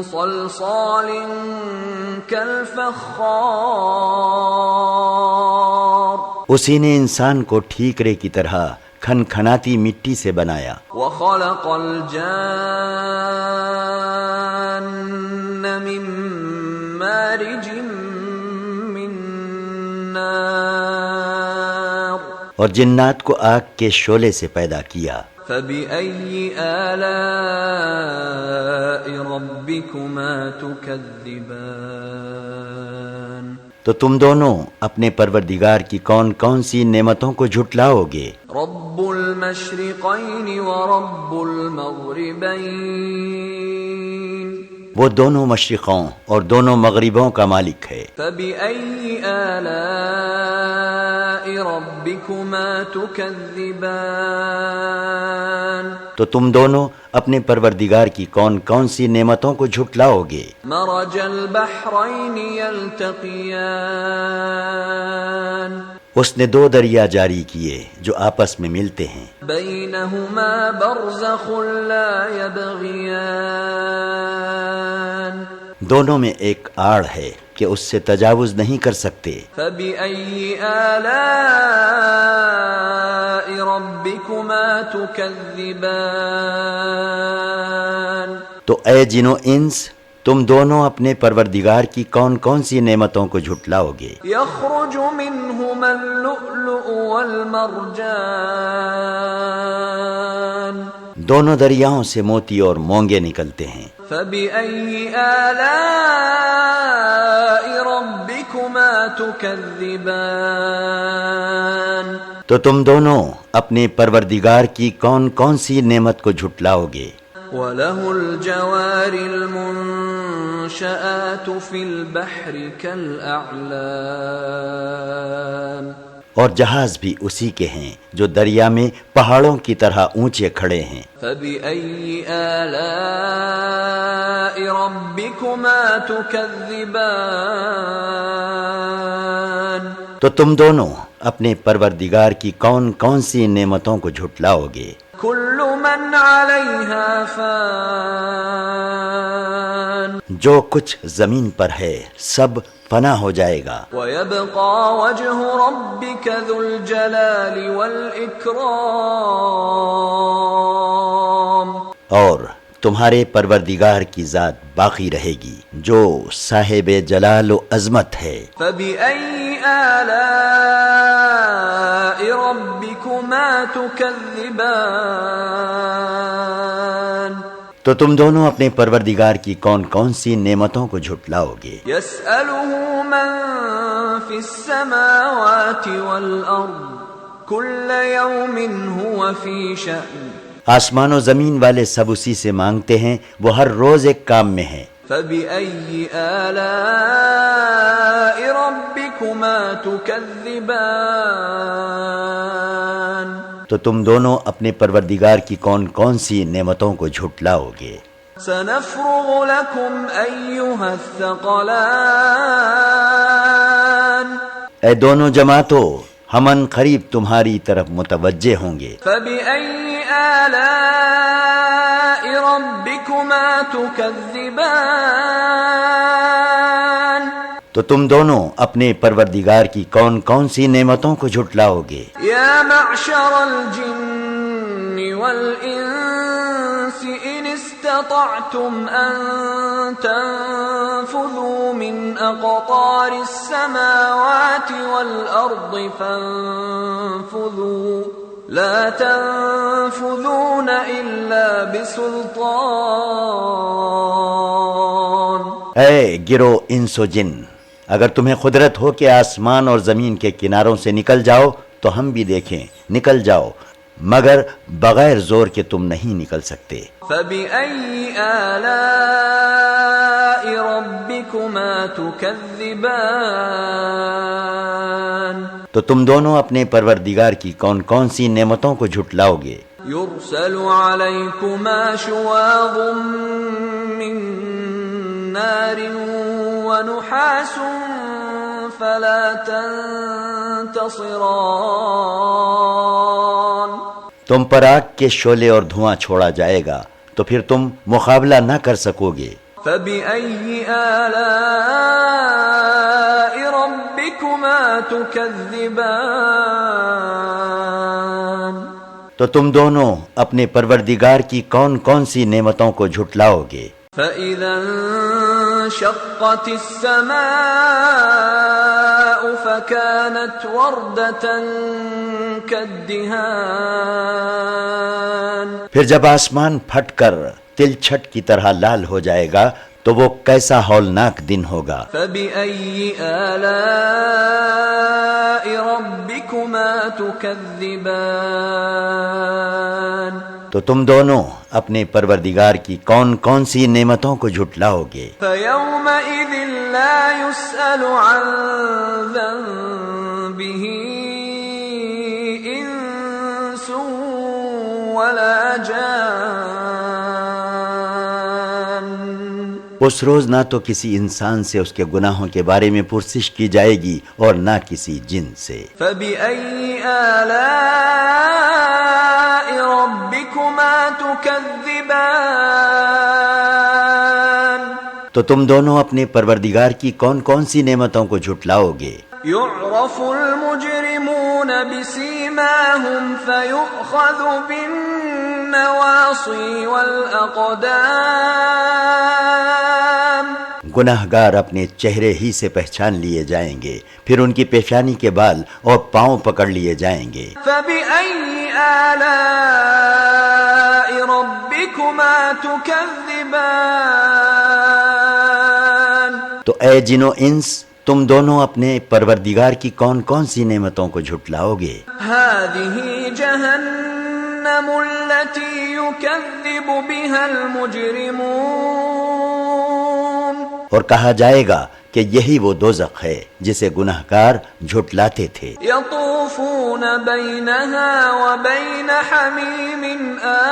صلصال كالفخار اسی نے انسان کو ٹھیکرے کی طرح کھنکھناتی مٹی سے بنایا. وخلق الجان من مارج من نار اور جنات کو آگ کے شعلے سے پیدا کیا. فبأي آلاء ربكما تكذبان تو تم دونوں اپنے پروردگار کی کون کون سی نعمتوں کو جھٹلاؤ گے؟ رب المشرقين ورب المغربين وہ دونوں مشرقوں اور دونوں مغربوں کا مالک ہے. فبأي آلاء ربكما تكذبان تو تم دونوں اپنے پروردگار کی کون کون سی نعمتوں کو جھٹلاؤ گے؟ مرج البحرين يلتقيان اس نے دو دریا جاری کیے جو آپس میں ملتے ہیں. بينهما برزخ لا يبغيان دونوں میں ایک آڑ ہے کہ اس سے تجاوز نہیں کر سکتے. فبأي آلاء ربكما تكذبان تو اے جن و انس، تم دونوں اپنے پروردگار کی کون کون سی نعمتوں کو جھٹلاؤ گے؟ يخرج منهما اللؤلؤ والمرجان دونوں دریاؤں سے موتی اور مونگے نکلتے ہیں. فبأي آلاء ربكما تكذبان تو تم دونوں اپنے پروردگار کی کون کون سی نعمت کو جھٹلاؤ گے؟ وله الجوار المنشآت في البحر كالأعلام اور جہاز بھی اسی کے ہیں جو دریا میں پہاڑوں کی طرح اونچے کھڑے ہیں. فبأي آلاء ربكما تكذبان تو تم دونوں اپنے پروردگار کی کون کون سی نعمتوں کو جھٹلاؤ گے؟ كل من عليها فان جو کچھ زمین پر ہے سب فنا ہو جائے گا. ويبقى وجه ربك ذو الجلال والإكرام اور تمہارے پروردگار کی ذات باقی رہے گی جو صاحب جلال و عظمت ہے. فبأي آلاء ربكما تكذبان تو تم دونوں اپنے پروردگار کی کون کون سی نعمتوں کو جھٹلاؤ گے؟ يسأله من في السماوات والأرض كل يوم هو في شأن آسمان و زمین والے سب اسی سے مانگتے ہیں، وہ ہر روز ایک کام میں ہیں. فبأي آلاء ربكما تكذبان تو تم دونوں اپنے پروردگار کی کون کون سی نعمتوں کو جھٹلاؤ گے؟ سنفرغ لكم أيها الثقلان اے دونوں جماعتوں، ہم ان قریب تمہاری طرف متوجہ ہوں گے. فبأي آلاء ربكما تكذبان تو تم دونوں اپنے پروردگار کی کون کون سی نعمتوں کو جھٹلاؤ گے؟ يا معشر الجن والإنس إن استطعتم أن تنفذوا من أقطار السماوات والأرض فانفذوا لا تنفذون إلا بسلطان. اے گرو انس و جن، اگر تمہیں قدرت ہو کہ آسمان اور زمین کے کناروں سے نکل جاؤ تو ہم بھی دیکھیں، نکل جاؤ، مگر بغیر زور کے تم نہیں نکل سکتے. فبأي آلاء ربكما تكذبان تو تم دونوں اپنے پروردگار کی کون کون سی نعمتوں کو جھٹلاؤ گے؟ يرسل عليكما شواظ من نار ونحاس فلا تنتصران. تم پر آگ کے شعلے اور دھواں چھوڑا جائے گا تو پھر تم مقابلہ نہ کر سکو گے. فبأي آلاء ربكما تكذبان؟ تو تم دونوں اپنے پروردگار کی کون کون سی نعمتوں کو جھٹلاؤ گے؟ فإذا انشقت السماء فكانت وردة كالدهان، پھر جب آسمان پھٹ کر تل چھٹ کی طرح لال ہو جائے گا تو وہ کیسا ہولناک دن ہوگا۔ فبأي آلاء ربكما تكذبان؟ تو تم دونوں اپنے پروردگار کی کون کون سی نعمتوں کو جھٹلاؤ گے؟ فيومئذ لا يسأل عن ذنبه إنس ولا جان، اس روز نہ تو کسی انسان سے اس کے گناہوں کے بارے میں پرسش کی جائے گی اور نہ کسی جن سے۔ فبأي آلاء ربكما تكذبان؟ تو تم دونوں اپنے پروردگار کی کون کون سی نعمتوں کو جھٹلاؤ گے؟ يعرف المجرمون بسيماهم فيؤخذ بالنواصي والأقدام، گناہگار اپنے چہرے ہی سے پہچان لیے جائیں گے، پھر ان کی پیشانی کے بال اور پاؤں پکڑ لیے جائیں گے۔ فبأي آلاء ربكما تكذبان؟ تو اے جن و انس، تم دونوں اپنے پروردگار کی کون کون سی نعمتوں کو جھٹلاؤ گے؟ هذه جهنم التي يكذب بها المجرمون، اور کہا جائے گا کہ یہی وہ دوزخ ہے جسے گناہگار جھٹلاتے تھے۔ يطوفون بينها وبين حميم آن،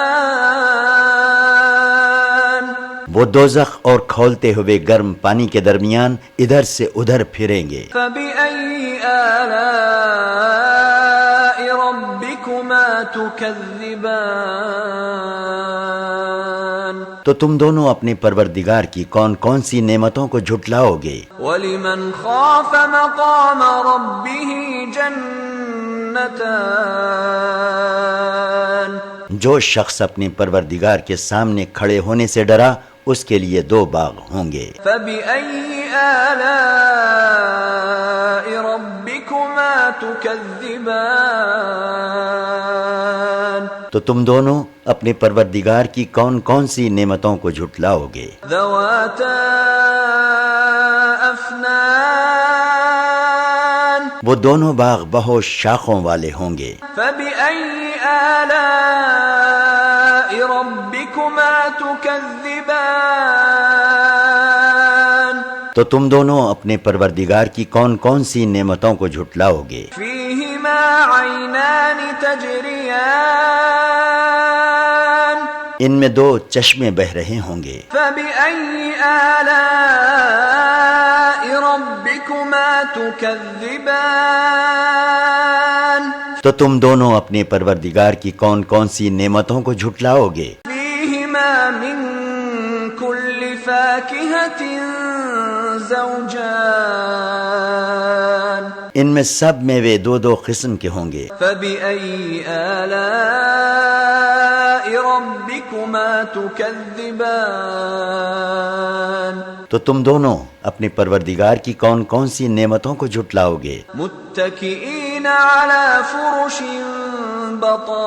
وہ دوزخ اور کھولتے ہوئے گرم پانی کے درمیان ادھر سے ادھر پھریں گے۔ فبأي آلاء ربكما تكذبان؟ تو تم دونوں اپنے پروردگار کی کون کون سی نعمتوں کو جھٹلاؤ گے؟ ولمن خاف مقام ربه جنتان، جو شخص اپنے پروردگار کے سامنے کھڑے ہونے سے ڈرا اس کے لیے 2 باغ ہوں گے۔ فبأي آلاء ربكما تكذبان؟ تو تم دونوں اپنے پروردگار کی کون کون سی نعمتوں کو جھٹلاؤ گے؟ ذواتا افنان، وہ دونوں باغ بہت شاخوں والے ہوں گے۔ فبأي آلاء ربكما تكذبان؟ تو تم دونوں اپنے پروردگار کی کون کون سی نعمتوں کو جھٹلاؤ گے؟ فيهما عينان تجريان، ان میں 2 چشمے بہ رہے ہوں گے۔ فبأي آلاء ربكما تكذبان؟ تو تم دونوں اپنے پروردگار کی کون کون سی نعمتوں کو جھٹلاؤ گے؟ فيهما من كل فاكهة زوجان، ان میں سب میوے 2 قسم کے ہوں گے۔ فبأي آلاء ربكما تكذبان؟ تو تم دونوں اپنے پروردگار کی کون کون سی نعمتوں کو جھٹلاؤ گے؟ متكئين على فرش بطائنها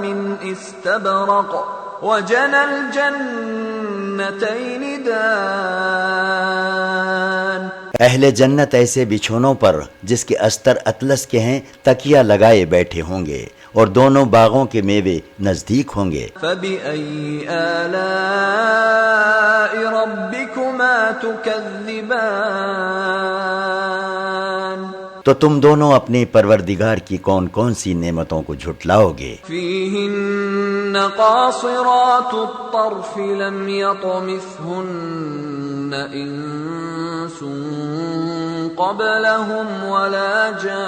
من استبرق وجنى الجنتين دان، اہل جنت ایسے بچھونوں پر جس کے استر اطلس کے ہیں تکیہ لگائے بیٹھے ہوں گے اور دونوں باغوں کے میوے نزدیک ہوں گے۔ فبأي آلاء ربكما تكذبان؟ تو تم دونوں اپنے پروردگار کی کون کون سی نعمتوں کو جھٹلاؤ گے؟ فيهن قاصرات الطرف لم يطمثهن إنس قبلهم ولا جان،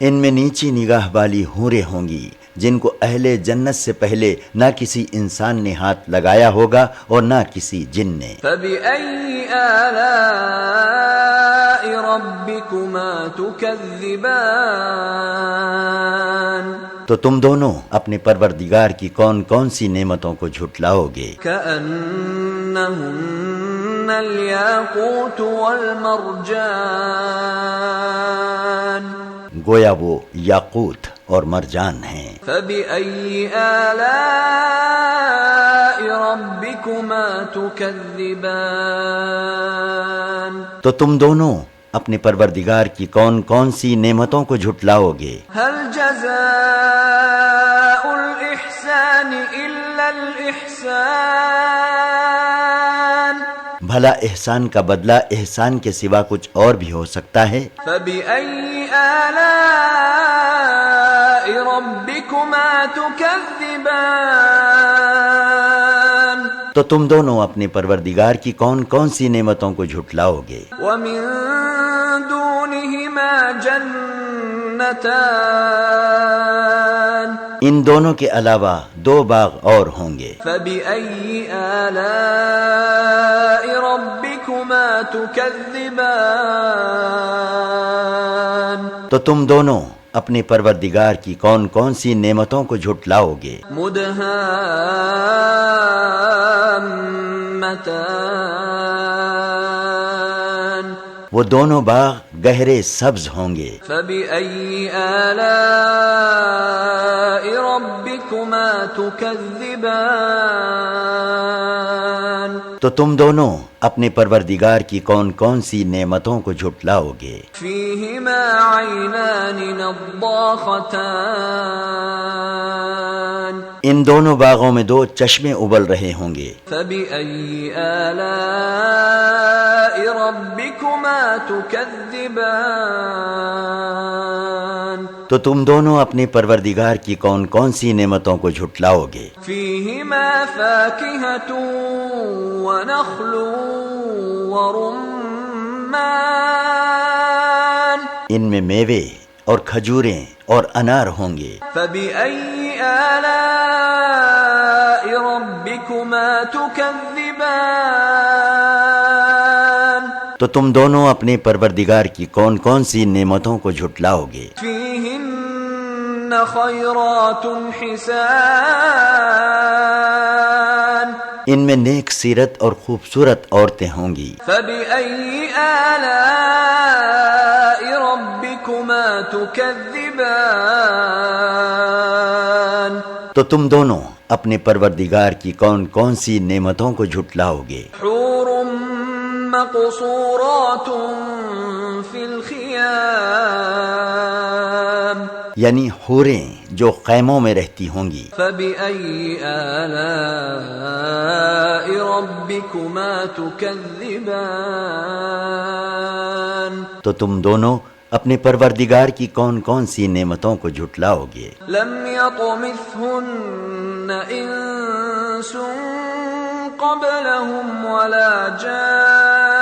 ان میں نیچی نگاہ والی حوریں ہوں گی جن کو اہل جنت سے پہلے نہ کسی انسان نے ہاتھ لگایا ہوگا اور نہ کسی جن نے۔ فبأي آلاء ربكما تكذبان تو تم دونوں اپنے پروردگار کی کون کون سی نعمتوں کو جھٹلاؤ گے؟ كأنهن الياقوت والمرجان گویا وہ یاقوت اور مرجان ہیں۔ فبأي آلاء ربكما تكذبان تو تم دونوں اپنے پروردگار کی کون کون سی نعمتوں کو جھٹلاؤ گے؟ هل جزاء الإحسان إلا الإحسان بھلا احسان کا بدلہ احسان کے سوا کچھ اور بھی ہو سکتا ہے؟ فبأي آلاء ربكما تكذبان تو تم دونوں اپنے پروردگار کی کون کون سی نعمتوں کو جھٹلاؤ گے؟ ومن دونهما جنتان ان دونوں کے علاوہ دو باغ اور ہوں گے۔ فبأي آلاء ربكما تكذبان تو تم دونوں اپنے پروردگار کی کون کون سی نعمتوں کو جھٹلاؤ گے؟ مدهامتان وہ دونوں باغ گہرے سبز ہوں گے۔ فبأي آلاء ربكما تكذبان تو تم دونوں اپنے پروردگار کی کون کون سی نعمتوں کو جھٹلاؤ گے؟ فيهما عينان نضاختان ان دونوں باغوں میں دو چشمے ابل رہے ہوں گے۔ فبأي آلاء ربكما تكذبان تو تم دونوں اپنے پروردگار کی کون کون سی نعمتوں کو جھٹلاؤ گے؟ فيهما فاكهة ونخل ورمان ان میں میوے اور کھجوریں اور انار ہوں گے۔ فبأي آلاء ربكما تكذبان تو تم دونوں اپنے پروردگار کی کون کون سی نعمتوں کو جھٹلاؤ گے؟ فيهن خيرات حسان ان میں نیک سیرت اور خوبصورت عورتیں ہوں گی۔ فبأي آلاء ربكما تكذبان تو تم دونوں اپنے پروردگار کی کون کون سی نعمتوں کو جھٹلاؤ گے؟ حور مقصورات في الخيام یعنی حوریں جو خیموں میں رہتی ہوں گی۔ فبأي آلاء ربكما تكذبان تو تم دونوں اپنے پروردگار کی کون کون سی نعمتوں کو جھٹلاؤ گے؟ لم يطمثهن انس قبلهم ولا جان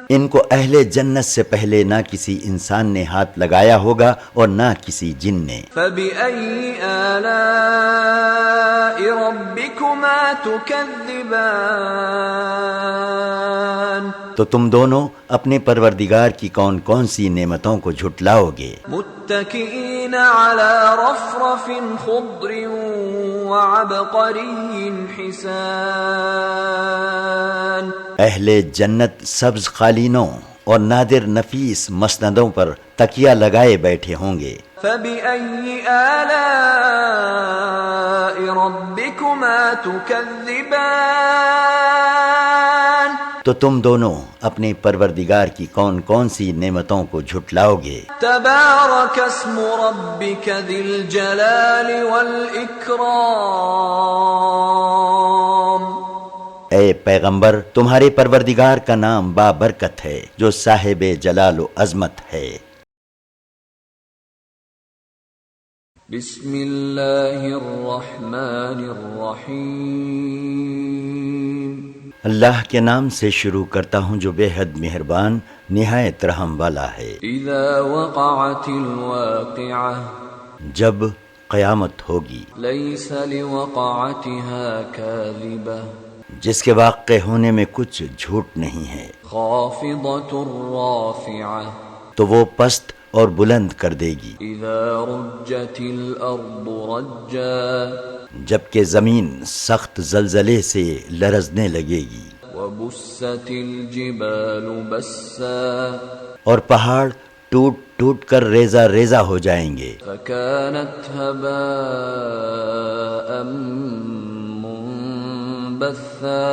ان کو اہل جنت سے پہلے نہ کسی انسان نے ہاتھ لگایا ہوگا اور نہ کسی جن نے۔ فبأي آلاء ربكما تكذبان تو تم دونوں اپنے پروردگار کی کون کون سی نعمتوں کو جھٹلاؤ گے؟ متكئين على رفرف خضر وعبقري حسان اہل جنت سبز قالینوں اور نادر نفیس مسندوں پر تکیہ لگائے بیٹھے ہوں گے۔ فبأي آلاء ربكما تكذبان تو تم دونوں اپنے پروردگار کی کون کون سی نعمتوں کو جھٹلاؤ گے؟ تبارك اسم ربك ذي الجلال والإكرام اے پیغمبر تمہارے پروردگار کا نام بابرکت ہے جو صاحب جلال و عظمت ہے۔ بسم اللہ الرحمن الرحیم اللہ کے نام سے شروع کرتا ہوں جو بے حد مہربان نہایت رحم والا ہے۔ اذا وقعت الواقعہ جب قیامت ہوگی، لیس لوقعتها کاذبہ جس کے واقع ہونے میں کچھ جھوٹ نہیں ہے، خافضۃ رافعہ تو وہ پست اور بلند کر دے گی۔ اذا رجت الارض رجا جبکہ زمین سخت زلزلے سے لرزنے لگے گی، وبست الجبال بسا اور پہاڑ ٹوٹ ٹوٹ کر ریزہ ریزہ ہو جائیں گے، فكانت هباء منبثا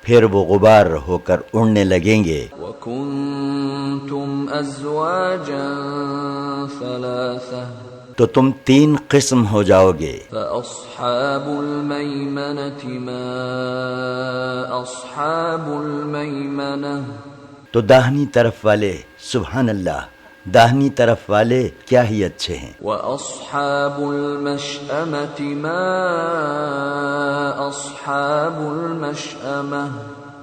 پھر وہ غبار ہو کر اڑنے لگیں گے۔ وكنتم ازواجا ثلاثة تو تم 3 قسم ہو جاؤ گے، فاصحاب الميمنة ما اصحاب الميمنة تو داہنی طرف والے، سبحان اللہ، داہنی طرف والے کیا ہی اچھے ہیں، واصحاب المشأمة ما اصحاب المشأمة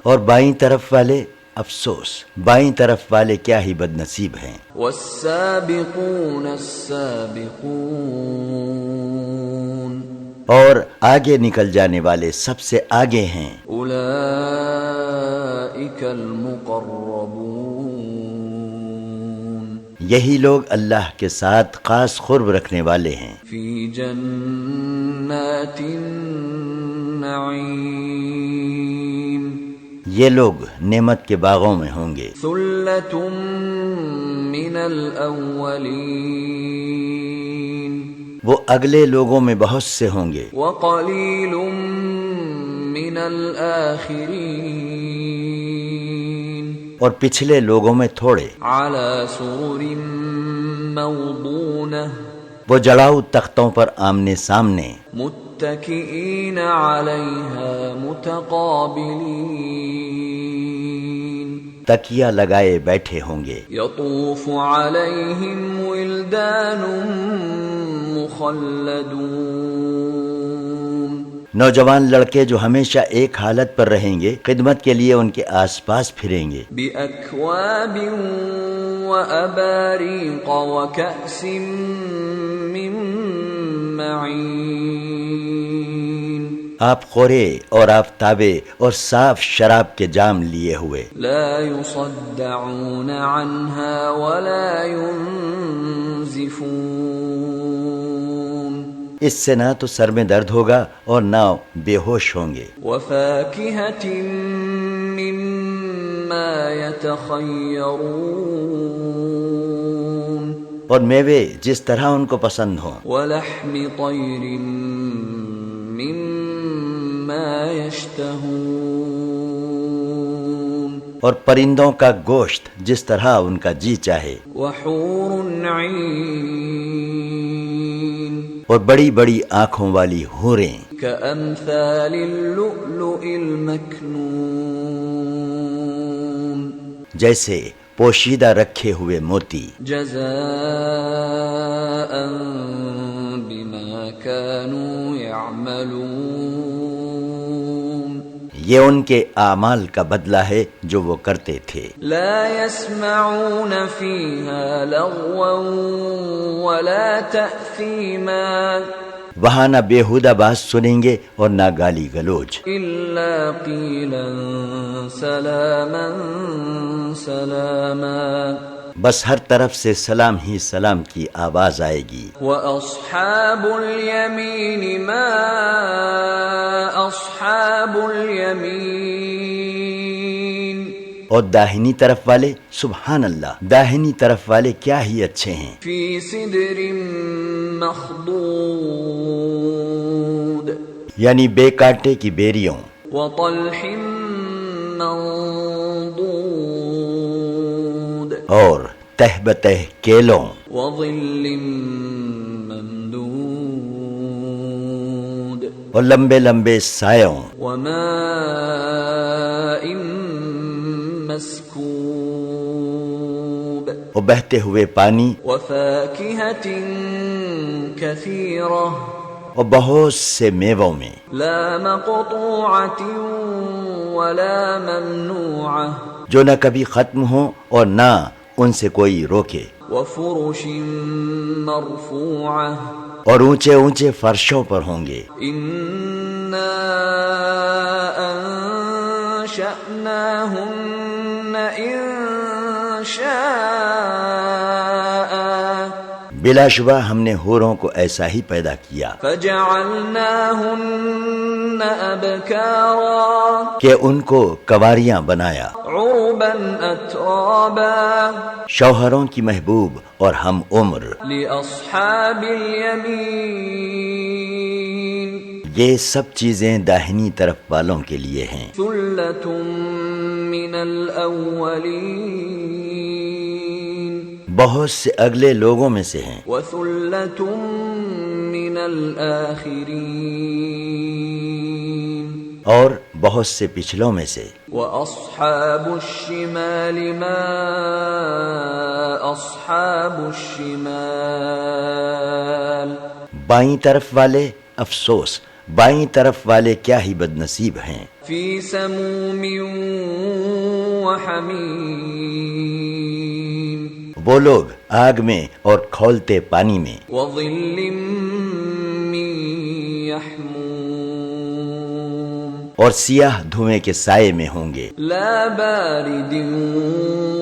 اور بائیں طرف والے، افسوس، بائیں طرف والے کیا ہی بد نصیب ہیں۔ والسابقون السابقون اور آگے نکل جانے والے سب سے آگے ہیں، اولئک المقربون یہی لوگ اللہ کے ساتھ خاص قرب رکھنے والے ہیں، فی جنات النعیم یہ لوگ نعمت کے باغوں میں ہوں گے۔ ثلۃ من الاولین وہ اگلے لوگوں میں بہت سے ہوں گے، وقلیل من الآخرین اور پچھلے لوگوں میں تھوڑے۔ علی سرر موضونہ وہ جڑاؤ تختوں پر آمنے سامنے، متکئین علیہا متقابلین تکیہ لگائے بیٹھے ہوں گے، یطوف علیہم ولدان مخلدون نوجوان لڑکے جو ہمیشہ ایک حالت پر رہیں گے، خدمت کے لیے ان کے آس پاس پھریں گے، بأکواب وأباریق وکأس من معین آپ خورے اور آفتابے اور صاف شراب کے جام لیے ہوئے، لا يصدعون عنها ولا ينزفون اس سے نہ تو سر میں درد ہوگا اور نہ بے ہوش ہوں گے، وفاکہۃ مما یتخیرون اور میوے جس طرح ان کو پسند ہوں، ولحم طیر مما یشتہون اور پرندوں کا گوشت جس طرح ان کا جی چاہے، وحور عین اور بڑی بڑی آنکھوں والی حوریں کأمثال اللؤلؤ المکنون جیسے پوشیدہ رکھے ہوئے موتی، جزاء بما كانوا يعملون یہ ان کے اعمال کا بدلہ ہے جو وہ کرتے تھے۔ لا يسمعون فيها لغوا ولا تأثيما وہاں نہ بےہودہ بات سنیں گے اور نہ گالی گلوچ، إلا قيلا سلاما سلاما بس ہر طرف سے سلام ہی سلام کی آواز آئے گی۔ وأصحاب اليمين ما أصحاب اليمين اور داہنی طرف والے، سبحان اللہ، داہنی طرف والے کیا ہی اچھے ہیں، في سدر مخضود یعنی بے کانٹے کی بیریوں، وطلح منضود اور تہ بتہ کیلوں، وظل ممدود اور لمبے لمبے سایوں، وماء مسكوب اور بہتے ہوئے پانی وفاكهة كثيرة اور بہت سے میووں میں، لا مقطوعة ولا ممنوعة جو نہ کبھی ختم ہوں اور نہ ان سے کوئی روکے، وفرش مرفوعة اور اونچے اونچے فرشوں پر ہوں گے۔ إنا أنشأناهن إنشاء بلا شبہ ہم نے حوروں کو ایسا ہی پیدا کیا فجعلناهن أبكارا کہ ان کو کنواریاں بنایا، عربا أترابا شوہروں کی محبوب اور ہم عمر۔ لأصحاب اليمين یہ سب چیزیں داہنی طرف والوں کے لیے ہیں۔ ثلة من الأولين بہت سے اگلے لوگوں میں سے ہیں وثلة من الآخرين اور بہت سے پچھلوں میں سے۔ وأصحاب الشمال ما أصحاب الشمال بائیں طرف والے افسوس، بائیں طرف والے کیا ہی بد نصیب ہیں، في سموم وحميم وہ لوگ آگ میں اور کھولتے پانی میں، وظل من يحموم اور سیاہ دھوئیں کے سائے میں ہوں گے، لا بارد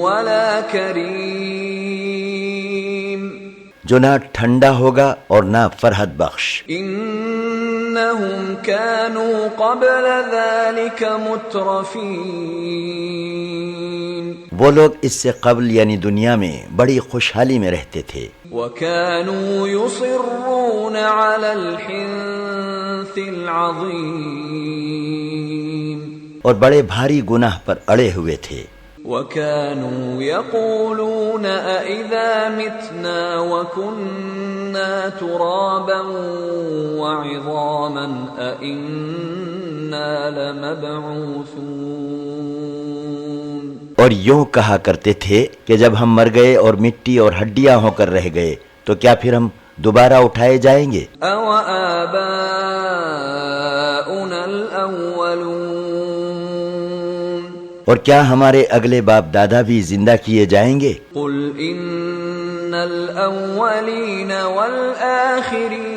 ولا كريم جو نہ ٹھنڈا ہوگا اور نہ فرحت بخش۔ إنهم كانوا قبل ذلك مترفين وہ لوگ اس سے قبل یعنی دنیا میں بڑی خوشحالی میں رہتے تھے، وكانوا يصرون على الحنث العظيم اور بڑے بھاری گناہ پر اڑے ہوئے تھے، وكانوا يقولون أإذا متنا وكنا ترابا وعظاما أإنا لمبعوثون اور یوں کہا کرتے تھے کہ جب ہم مر گئے اور مٹی اور ہڈیاں ہو کر رہ گئے تو کیا پھر ہم دوبارہ اٹھائے جائیں گے؟ أَوَآبَاؤُنَا الْأَوَّلُونَ اور کیا ہمارے اگلے باپ دادا بھی زندہ کیے جائیں گے؟ قُلْ إِنَّ الْأَوَّلِينَ وَالْآخِرِينَ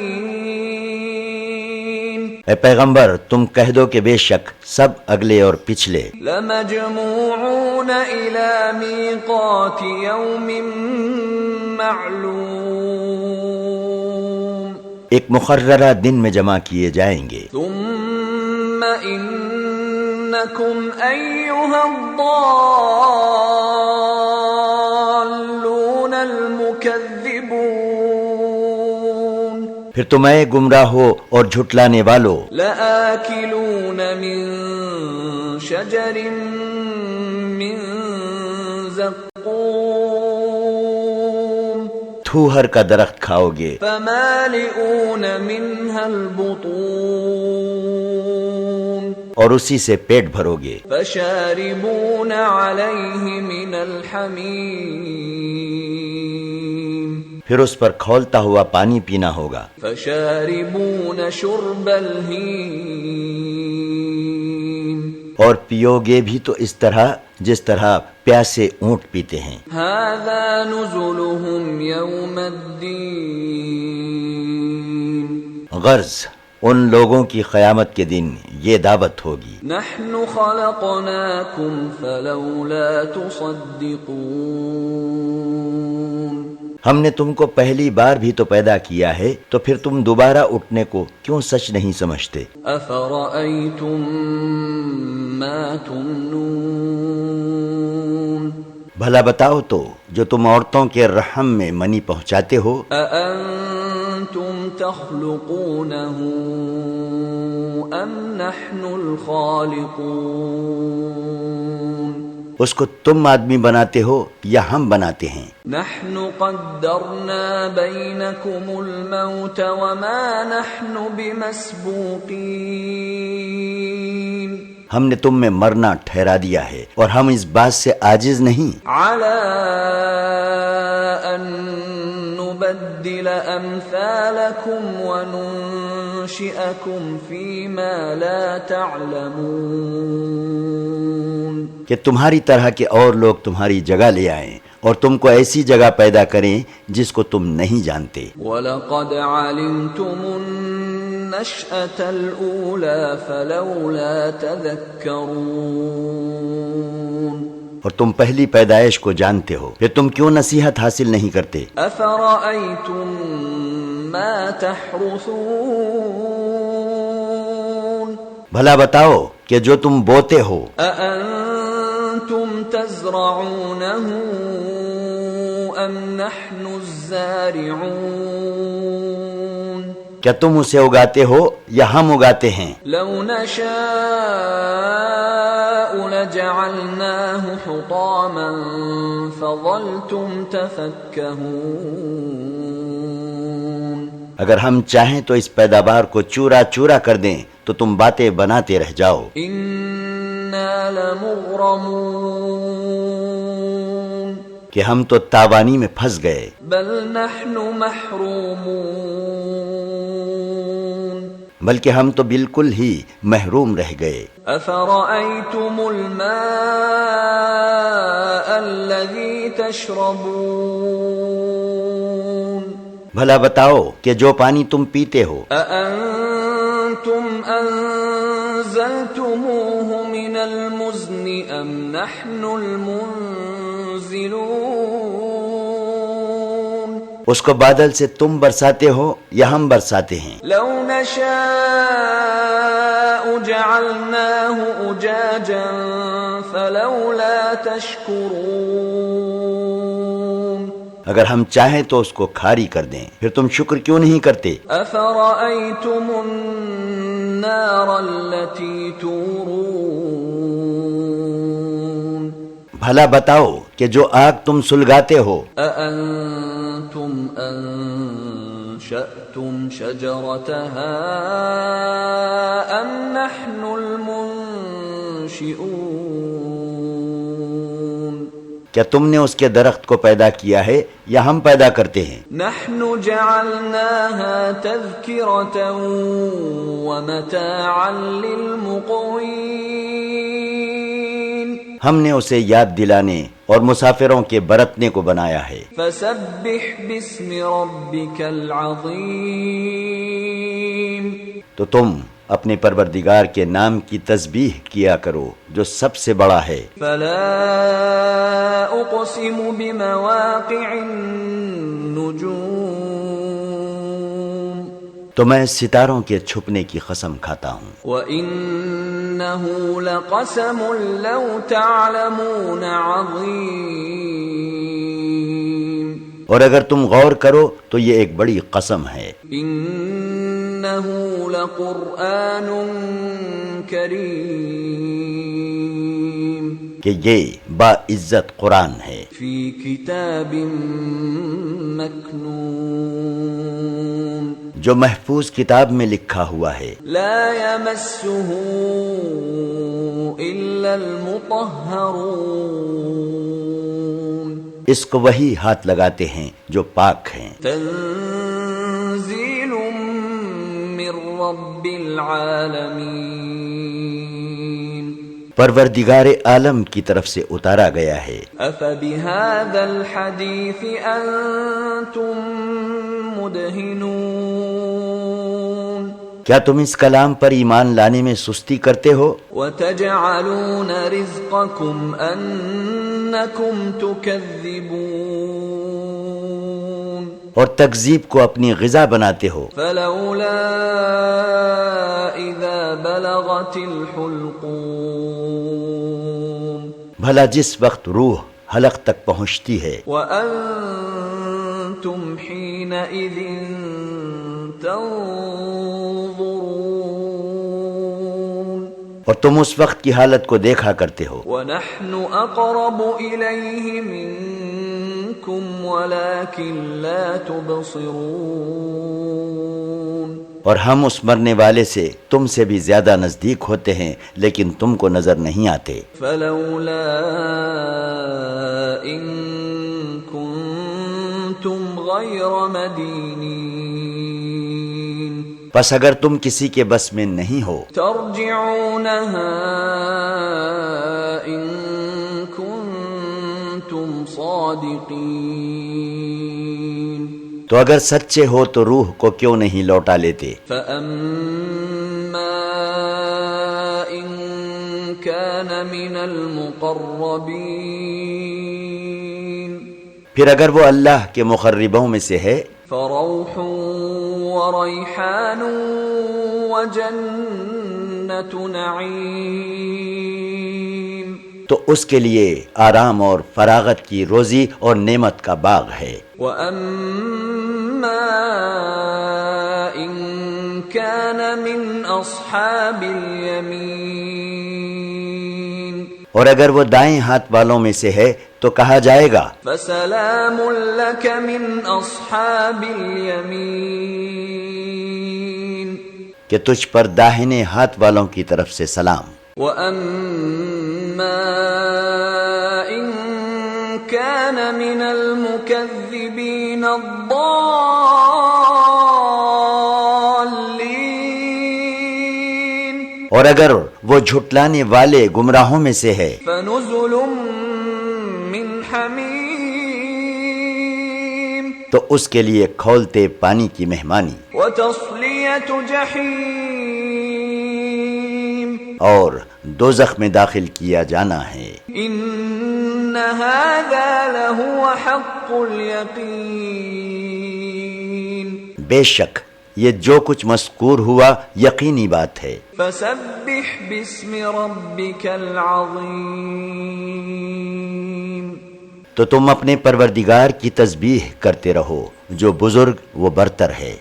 اے پیغمبر تم کہہ دو کہ بے شک سب اگلے اور پچھلے لَمَجْمُوعُونَ إِلَى مِيقَاتِ يَوْمٍ مَّعْلُومٍ ایک مقررہ دن میں جمع کیے جائیں گے، ثُمَّ إِنَّكُمْ أَيُّهَا الضَّالُّونَ الْمُكَذِّبُونَ پھر تم اے گمراہ ہو اور جھٹلانے والو لَآكِلُونَ مِن شَجَرٍ مِّن زَقُّومٍ تھوہر کا درخت کھاؤ گے، فَمَالِئُونَ مِنْهَا الْبُطُونَ اور اسی سے پیٹ بھرو گے، فَشَارِبُونَ عَلَيْهِ مِنَ الْحَمِيمِ پھر اس پر کھولتا ہوا پانی پینا ہوگا، فَشَارِبُونَ شُرْبَ الْهِيمِ اور پیو گے بھی تو اس طرح جس طرح پیاسے اونٹ پیتے ہیں۔ هَذَا نُزُلُهُمْ يَوْمَ الدِّينِ غرض ان لوگوں کی قیامت کے دن یہ دعوت ہوگی، نَحْنُ خَلَقْنَاكُمْ فَلَوْلَا تُصَدِّقُونَ ہم نے تم کو پہلی بار بھی تو پیدا کیا ہے تو پھر تم دوبارہ اٹھنے کو کیوں سچ نہیں سمجھتے؟ أَفَرَأَيْتُم مَّا تُمْنُونَ بھلا بتاؤ تو جو تم عورتوں کے رحم میں منی پہنچاتے ہو، أَأَنتُمْ تَخْلُقُونَهُ أَمْ نَحْنُ الْخَالِقُونَ اس کو تم آدمی بناتے ہو یا ہم بناتے ہیں؟ نَحْنُ قَدَّرْنَا بَيْنَكُمُ الْمَوْتَ وَمَا نَحْنُ بِمَسْبُوقِينَ ہم نے تم میں مرنا ٹھہرا دیا ہے اور ہم اس بات سے عاجز نہیں على أن نبدل أمثالكم وننشئكم فيما لا تعلمون کہ تمہاری طرح کے اور لوگ تمہاری جگہ لے آئیں اور تم کو ایسی جگہ پیدا کریں جس کو تم نہیں جانتے وَلَقَدْ عَلِمْتُمُ النَّشْأَةَ الْأُولَى فَلَوْلَا تَذَكَّرُونَ اور تم پہلی پیدائش کو جانتے ہو پھر تم کیوں نصیحت حاصل نہیں کرتے أَفَرَأَيْتُم مَّا تَحْرُثُونَ بھلا بتاؤ کہ جو تم بوتے ہو أَأَنتُمْ تَزْرَعُونَهُ أَمْ نَحْنُ الزَّارِعُونَ کیا تم اسے اگاتے ہو یا ہم اگاتے ہیں لَوْ نَشَاءُ لَجَعَلْنَاهُ حُطَامًا فَظَلْتُمْ تَفَكَّهُونَ اگر ہم چاہیں تو اس پیداوار کو چورا چورا کر دیں تو تم باتیں بناتے رہ جاؤ إِنَّا لَمُغْرَمُونَ کہ ہم تو تاوانی میں پھنس گئے بل نحن محرومون بلکہ ہم تو بالکل ہی محروم رہ گئے افرأيتم الماء الذي تشربون بھلا بتاؤ کہ جو پانی تم پیتے ہو أأنتم أنزلتموه من المزن أم نحن المنزلون اس کو بادل سے تم برساتے ہو یا ہم برساتے ہیں لو نشاء جعلناه أجاجا فلولا تشكرون اگر ہم چاہیں تو اس کو کھاری کر دیں پھر تم شکر کیوں نہیں کرتے أفرأيتم النار التي تورون بھلا بتاؤ کہ جو آگ تم سلگاتے ہو أأنتم أنشأتم شجرتها أم نحن المنشئون کیا تم نے اس کے درخت کو پیدا کیا ہے یا ہم پیدا کرتے ہیں نحن جعلناها تذكرة ومتاعا للمقوين ہم نے اسے یاد دلانے اور مسافروں کے برتنے کو بنایا ہے فسبح باسم ربك العظيم تو تم اپنے پروردگار کے نام کی تسبیح کیا کرو جو سب سے بڑا ہے فلا اقسم بمواقع النجوم تو میں ستاروں کے چھپنے کی قسم کھاتا ہوں وَإِنَّهُ لَقَسَمٌ لَوْ تَعْلَمُونَ عَظِيمٌ اور اگر تم غور کرو تو یہ ایک بڑی قسم ہے إِنَّهُ لَقُرْآنٌ كَرِيمٌ کہ یہ باعزت قرآن ہے فِي كِتَابٍ مَكْنُونٍ جو محفوظ کتاب میں لکھا ہوا ہے لا يمسه إلا المطهرون اس کو وہی ہاتھ لگاتے ہیں جو پاک ہیں تنزيل من رب العالمين پروردگار عالم کی طرف سے اتارا گیا ہے أفبهذا الحديث أنتم مدهنون کیا تم اس کلام پر ایمان لانے میں سستی کرتے ہو وتجعلون رزقكم أنكم تكذبون اور تکذیب کو اپنی غذا بناتے ہو فلولا إذا بلغت الحلقوم بھلا جس وقت روح حلق تک پہنچتی ہے وأنتم حينئذ تنظرون اور تم اس وقت کی حالت کو دیکھا کرتے ہو ونحن أقرب إليه منكم ولكن لا تبصرون اور ہم اس مرنے والے سے تم سے بھی زیادہ نزدیک ہوتے ہیں لیکن تم کو نظر نہیں آتے. فلولا ان کنتم غیر مدینین پس اگر تم کسی کے بس میں نہیں ہو ترجعونها ان کنتم صادقین تو اگر سچے ہو تو روح کو کیوں نہیں لوٹا لیتے. فَأَمَّا إِن كَانَ مِنَ الْمُقَرَّبِينَ پھر اگر وہ اللہ کے مقربوں میں سے ہے فَرَوْحٌ وَرَيْحَانٌ وَجَنَّةُ نَعِيمٍ تو اس کے لیے آرام اور فراغت کی روزی اور نعمت کا باغ ہے. وَأَمَّا إِن كَانَ مِنْ أَصْحَابِ الْيَمِينِ اور اگر وہ دائیں ہاتھ والوں میں سے ہے تو کہا جائے گا فَسَلَامٌ لَكَ مِنْ أَصْحَابِ الْيَمِينِ کہ تجھ پر داہنے ہاتھ والوں کی طرف سے سلام. وَأَمَّا إِن كَانَ مِنَ الْمُكَذِّبِينَ الضَّالِّينَ اور اگر وہ جھٹلانے والے گمراہوں میں سے ہے فَنُزُلٌ مِّنْ حَمِيمٍ تو اس کے لیے کھولتے پانی کی مہمانی وَتَصْلِيَةُ جَحِيمٍ اور دوزخ میں داخل کیا جانا ہے. إِنَّ هَذَا لَهُوَ حَقُّ الْيَقِينِ بے شک یہ جو کچھ مذکور ہوا یقینی بات ہے. فَسَبِّحْ بِاسْمِ رَبِّكَ الْعَظِيمِ تو تم اپنے پروردگار کی تسبیح کرتے رہو جو بزرگ و برتر ہے.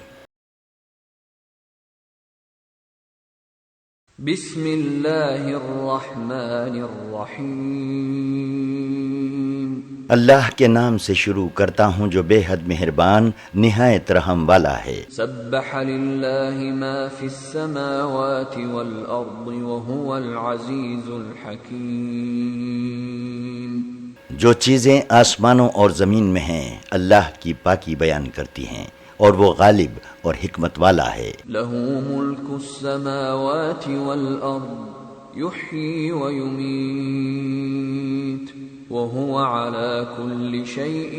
بسم اللہ الرحمن الرحیم اللہ کے نام سے شروع کرتا ہوں جو بے حد مہربان نہایت رحم والا ہے. سبح للہ ما فی السماوات والارض وهو العزیز الحکیم جو چیزیں آسمانوں اور زمین میں ہیں اللہ کی پاکی بیان کرتی ہیں اور وہ غالب اور حکمت والا ہے. لہ ملک السماوات والارض یحیی ویمیت وهو على كل شيء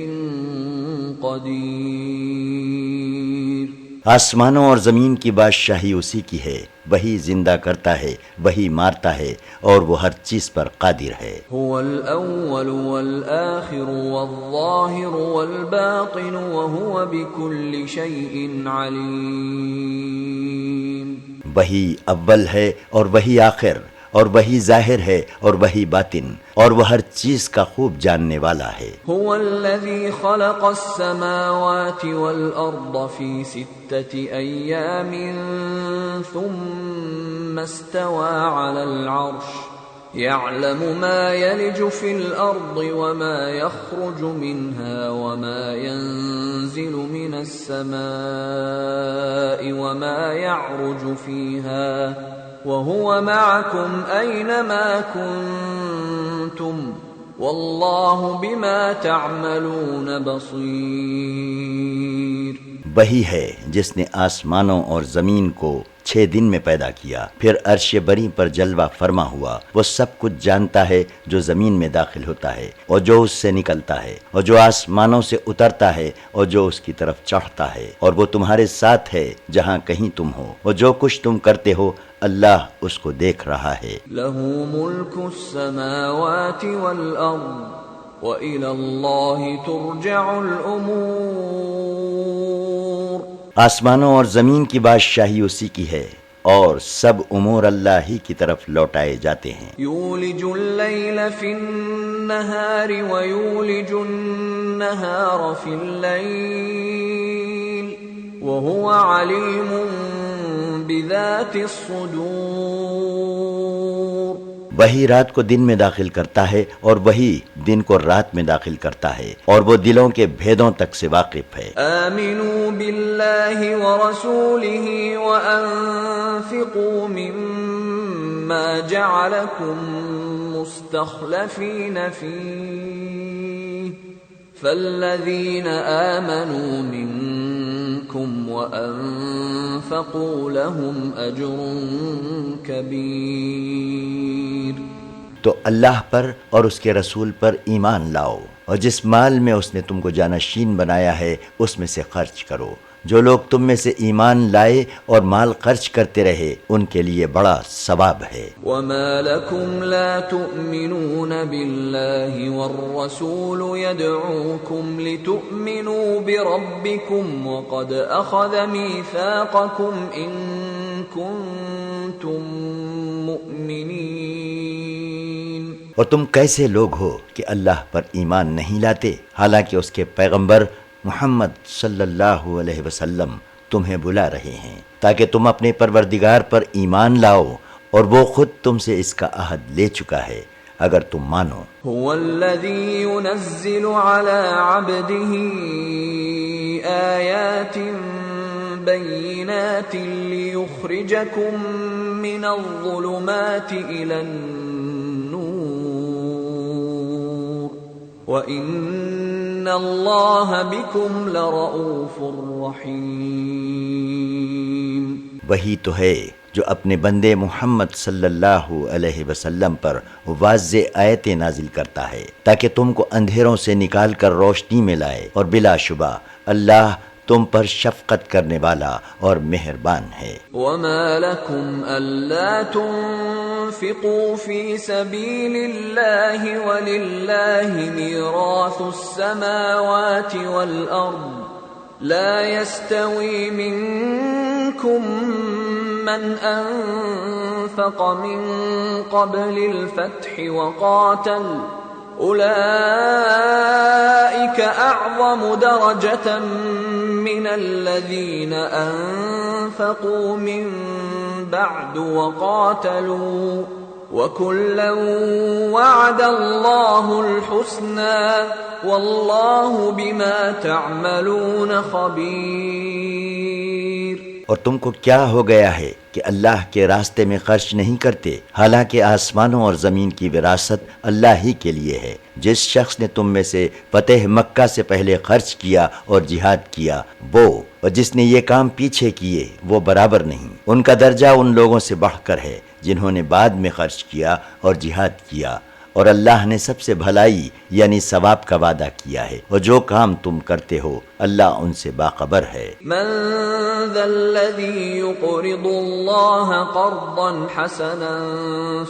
قدیر آسمانوں اور زمین کی بادشاہی اسی کی ہے، وہی زندہ کرتا ہے، وہی مارتا ہے اور وہ ہر چیز پر قادر ہے. هو الاول والآخر والظاہر والباطن وهو بكل شيء علیم وہی اول ہے اور وہی آخر اور وہی ظاہر ہے اور وہی باطن اور وہ ہر چیز کا خوب جاننے والا ہے. هو الذي خلق السماوات والأرض في 6 أيام ثم استوى على العرش يعلم ما يلج في الأرض وما يخرج منها وما ينزل من السماء وما يعرج فيها وهو معكم أينما كنتم والله بما تعملون بصير وہی ہے جس نے آسمانوں اور زمین کو 6 دن میں پیدا کیا، پھر عرش بری پر جلوہ فرما ہوا. وہ سب کچھ جانتا ہے جو زمین میں داخل ہوتا ہے اور جو اس سے نکلتا ہے اور جو آسمانوں سے اترتا ہے اور جو اس کی طرف چڑھتا ہے، اور وہ تمہارے ساتھ ہے جہاں کہیں تم ہو، اور جو کچھ تم کرتے ہو اللہ اس کو دیکھ رہا ہے. له ملك السماوات والأرض وإلى الله ترجع الأمور آسمانوں اور زمین کی بادشاہی اسی کی ہے اور سب امور اللہ ہی کی طرف لوٹائے جاتے ہیں. يولج الليل في النهار ويولج النهار في الليل وهو عليم بذات الصدور وہی رات کو دن میں داخل کرتا ہے اور وہی دن کو رات میں داخل کرتا ہے اور وہ دلوں کے بھیدوں تک سے واقف ہے۔ آمنوا باللہ ورسولہ وانفقوا مما جعلکم مستخلفین فیہ فالذین آمنوا منکم وانفقوا لهم اجر کبیر۔ تو اللہ پر اور اس کے رسول پر ایمان لاؤ اور جس مال میں اس نے تم کو جانشین بنایا ہے اس میں سے خرچ کرو۔ جو لوگ تم میں سے ایمان لائے اور مال خرچ کرتے رہے ان کے لیے بڑا ثواب ہے۔ وما لكم لا تؤمنون بالله والرسول يدعوكم لتؤمنوا بربكم وقد أخذ ميثاقكم إن كنتم مؤمنين۔ اور تم کیسے لوگ ہو کہ اللہ پر ایمان نہیں لاتے حالانکہ اس کے پیغمبر محمد صلی اللہ علیہ وسلم تمہیں بلا رہے ہیں تاکہ تم اپنے پروردگار پر ایمان لاؤ اور وہ خود تم سے اس کا عہد لے چکا ہے اگر تم مانو۔ هو الذي ينزل على عبده آيات بينات ليخرجكم من الظلمات إلى النور وَإِنَّ اللَّهَ بِكُمْ لَرَؤُوفٌ رَحِيمٌ۔ وہی تو ہے جو اپنے بندے محمد صلی اللہ علیہ وسلم پر واضح آیتیں نازل کرتا ہے تاکہ تم کو اندھیروں سے نکال کر روشنی میں لائے، اور بلا شبہ اللہ تم پر شفقت کرنے والا اور مہربان ہے۔ وَمَا لَكُمْ أَلَّا تُنفِقُوا فِي سَبِيلِ اللَّهِ وَلِلَّهِ مِيرَاثُ السَّمَاوَاتِ وَالْأَرْضِ لَا يَسْتَوِي مِنكُم مَّنْ أَنفَقَ مِن قَبْلِ الْفَتْحِ وَقَاتَلَ أُولَئِكَ أَعْظَمُ دَرَجَةً مِّنَ الَّذِينَ أَنفَقُوا مِن بَعْدُ وَقَاتَلُوا وَكُلًّا وَعَدَ اللَّهُ الْحُسْنَى وَاللَّهُ بِمَا تَعْمَلُونَ خَبِيرٌ۔ اور تم کو کیا ہو گیا ہے کہ اللہ کے راستے میں خرچ نہیں کرتے حالانکہ آسمانوں اور زمین کی وراثت اللہ ہی کے لیے ہے۔ جس شخص نے تم میں سے فتح مکہ سے پہلے خرچ کیا اور جہاد کیا وہ اور جس نے یہ کام پیچھے کیے وہ برابر نہیں، ان کا درجہ ان لوگوں سے بڑھ کر ہے جنہوں نے بعد میں خرچ کیا اور جہاد کیا، اور اللہ نے سب سے بھلائی یعنی ثواب کا وعدہ کیا ہے، اور جو کام تم کرتے ہو اللہ ان سے باخبر ہے۔ من ذا الذي يقرض الله قرضا حسنا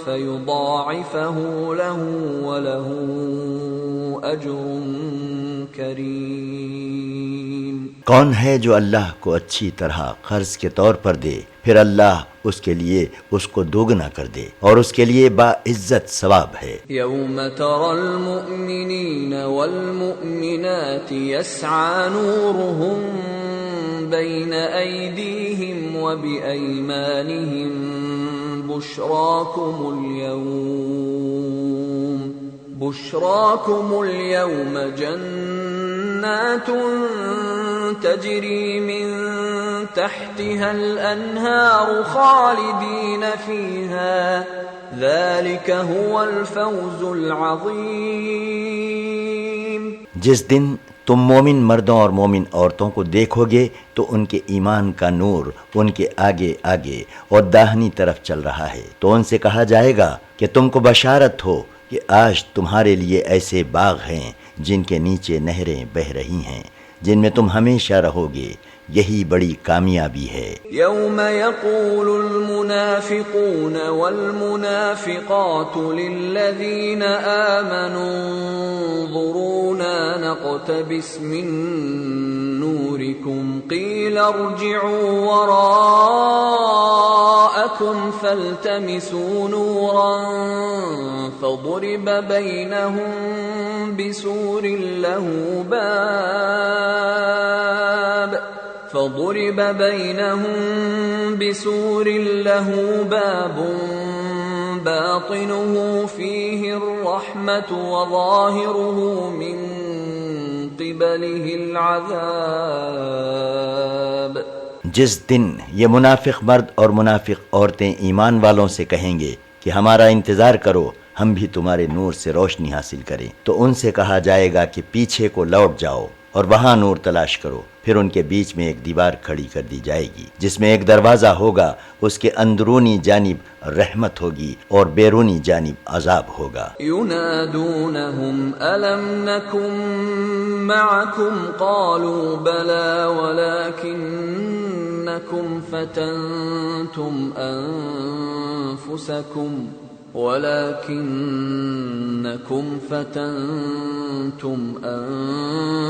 فيضاعفه له وله أجر كريم۔ کون ہے جو اللہ کو اچھی طرح قرض کے طور پر دے پھر اللہ اس کے لیے اس کو دوگنا کر دے اور اس کے لیے باعزت ثواب ہے۔ یوم تری المؤمنین والمؤمنات یسعی نورهم بین ایدیہم وبأیمانہم بشراکم اليوم جنات تجری من تحتها الانہار خالدین فیہا ذلک هو الفوز العظیم۔ جس دن تم مومن مردوں اور مومن عورتوں کو دیکھو گے تو ان کے ایمان کا نور ان کے آگے آگے اور داہنی طرف چل رہا ہے، تو ان سے کہا جائے گا کہ تم کو بشارت ہو کہ آج تمہارے لیے ایسے باغ ہیں جن کے نیچے نہریں بہہ رہی ہیں، جن میں تم ہمیشہ رہو گے، یہی بڑی کامیابی ہے۔ یوم یقول المنافقون والمنافقات للذین آمنوا انظرونا نقتبس من نورکم قیل ارجعوا وراءکم فالتمسوا نورا فضرب بینہم بسور له باب باطنه فيه الرحمة وظاهره من قبله العذاب۔ جس دن یہ منافق مرد اور منافق عورتیں ایمان والوں سے کہیں گے کہ ہمارا انتظار کرو، ہم بھی تمہارے نور سے روشنی حاصل کریں، تو ان سے کہا جائے گا کہ پیچھے کو لوٹ جاؤ اور وہاں نور تلاش کرو۔ پھر ان کے بیچ میں ایک دیوار کھڑی کر دی جائے گی جس میں ایک دروازہ ہوگا، اس کے اندرونی جانب رحمت ہوگی اور بیرونی جانب عذاب ہوگا۔ ينادونهم ألم نكن معكم قالوا بلى ولكنكم فتنتم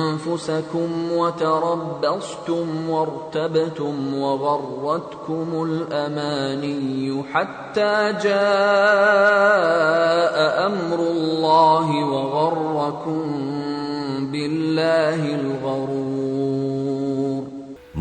أنفسكم وتربصتم وارتبتم وغرتكم الأماني حتى جاء أمر الله وغركم بالله الغرور۔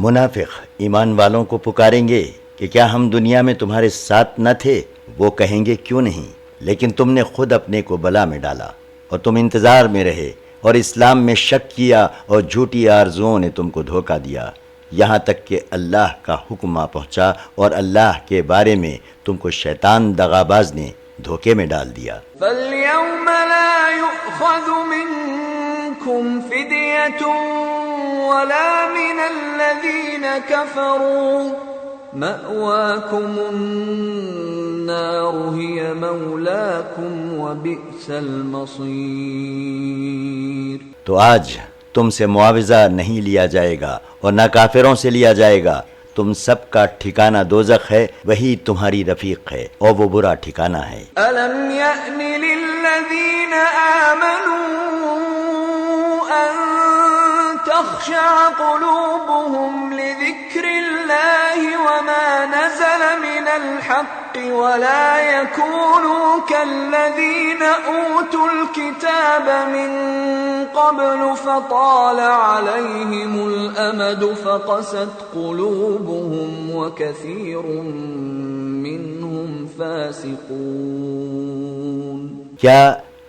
منافق ایمان والوں کو پکاریں گے کہ کیا ہم دنیا میں تمہارے ساتھ نہ تھے؟ وہ کہیں گے کیوں نہیں، لیکن تم نے خود اپنے کو بلا میں ڈالا اور تم انتظار میں رہے اور اسلام میں شک کیا اور جھوٹی آرزوؤں نے تم کو دھوکہ دیا، یہاں تک کہ اللہ کا حکم آ پہنچا اور اللہ کے بارے میں تم کو شیطان دغاباز نے دھوکے میں ڈال دیا۔ فَالْيَوْمَ لَا يُؤْخَذُ مِنْكُمْ فِدْيَةٌ وَلَا مِنَ الَّذِينَ كَفَرُوا مَأْوَاكُمُ النَّارُ هِيَ مَوْلَاكُمْ وَبِئْسَ الْمَصِيرُ۔ تو آج تم سے معاوضہ نہیں لیا جائے گا اور نہ کافروں سے لیا جائے گا، تم سب کا ٹھکانہ دوزخ ہے، وہی تمہاری رفیق ہے اور وہ برا ٹھکانہ ہے۔ أَلَمْ يَأْنِ لِلَّذِينَ آمَنُوا أَن تَخْشَعَ قُلُوبُهُمْ لِذِكْرِ اللَّهِ وَمَا نَزَلَ مِنَ الْحَقِّ وَلَا يَكُونُوا كَالَّذِينَ أُوتُوا الْكِتَابَ مِن قَبْلُ فَطَالَ عَلَيْهِمُ الْأَمَدُ فَقَسَتْ قُلُوبُهُمْ وَكَثِيرٌ مِّنْهُمْ فَاسِقُونَ۔ کیا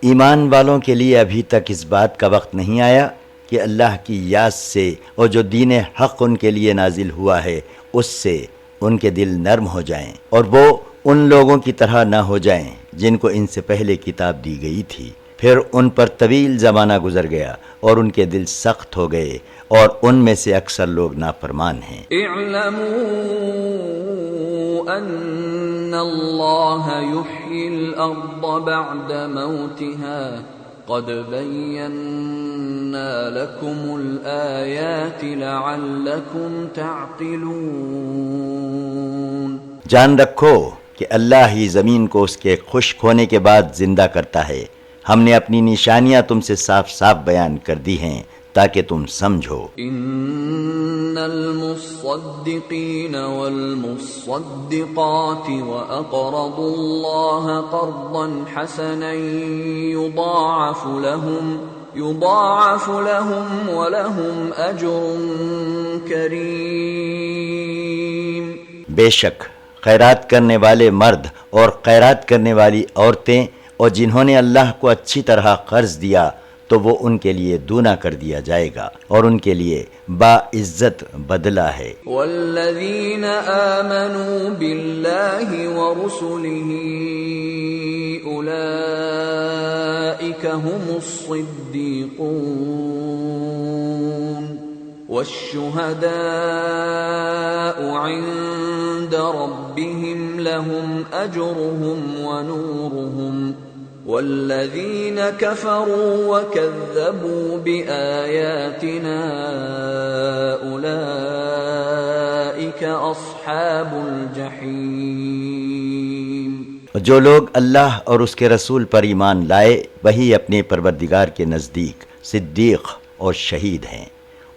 ایمان والوں کے لیے ابھی تک اس بات کا وقت نہیں آیا کہ اللہ کی یاد سے اور جو دین حق ان کے لیے نازل ہوا ہے اس سے ان کے دل نرم ہو جائیں اور وہ ان لوگوں کی طرح نہ ہو جائیں جن کو ان سے پہلے کتاب دی گئی تھی، پھر ان پر طویل زمانہ گزر گیا اور ان کے دل سخت ہو گئے اور ان میں سے اکثر لوگ نافرمان ہیں۔ اعلموا ان اللہ یحیی الارض بعد موتها قد بیننا لکم الآیات لعلکم تعقلون۔ جان رکھو کہ اللہ ہی زمین کو اس کے خشک ہونے کے بعد زندہ کرتا ہے، ہم نے اپنی نشانیاں تم سے صاف صاف بیان کر دی ہیں تاکہ تم سمجھو۔ ان المصدقین والمصدقات واقرضوا اللہ قرضا حسنا یضاعف لهم ولهم اجر کریم۔ بے شک خیرات کرنے والے مرد اور خیرات کرنے والی عورتیں اور جنہوں نے اللہ کو اچھی طرح قرض دیا تو وہ ان کے لیے دونا کر دیا جائے گا اور ان کے لیے باعزت بدلہ ہے۔ والذین آمنوا باللہ ورسلہ اولئک هم الصدیقون والشهداء عند ربهم لهم أجرهم ونورهم والذين كفروا وكذبوا بآياتنا أولئك أصحاب الجحيم۔ جو لوگ اللہ اور اس کے رسول پر ایمان لائے وہی اپنے پروردگار کے نزدیک صدیق اور شہید ہیں،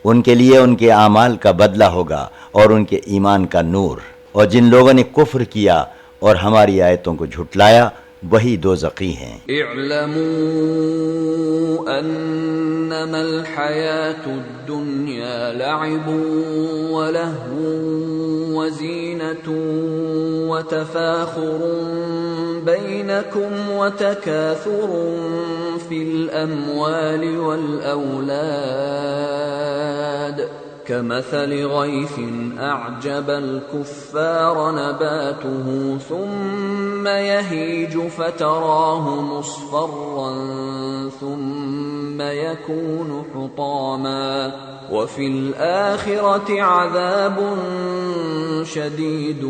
ان کے لیے ان کے اعمال کا بدلہ ہوگا اور ان کے ایمان کا نور، اور جن لوگوں نے کفر کیا اور ہماری آیتوں کو جھٹلایا وہی دوزخی ہیں۔ اعلموا انما الحیاة الدنیا لعب ولہو وزينة وتفاخر بينكم وتكاثر في الأموال والأولاد كمثل غيث أعجب الكفار نباته ثم يهيج فتراه مصفرا ثم يكون حطاما وفي الآخرة عذاب شديد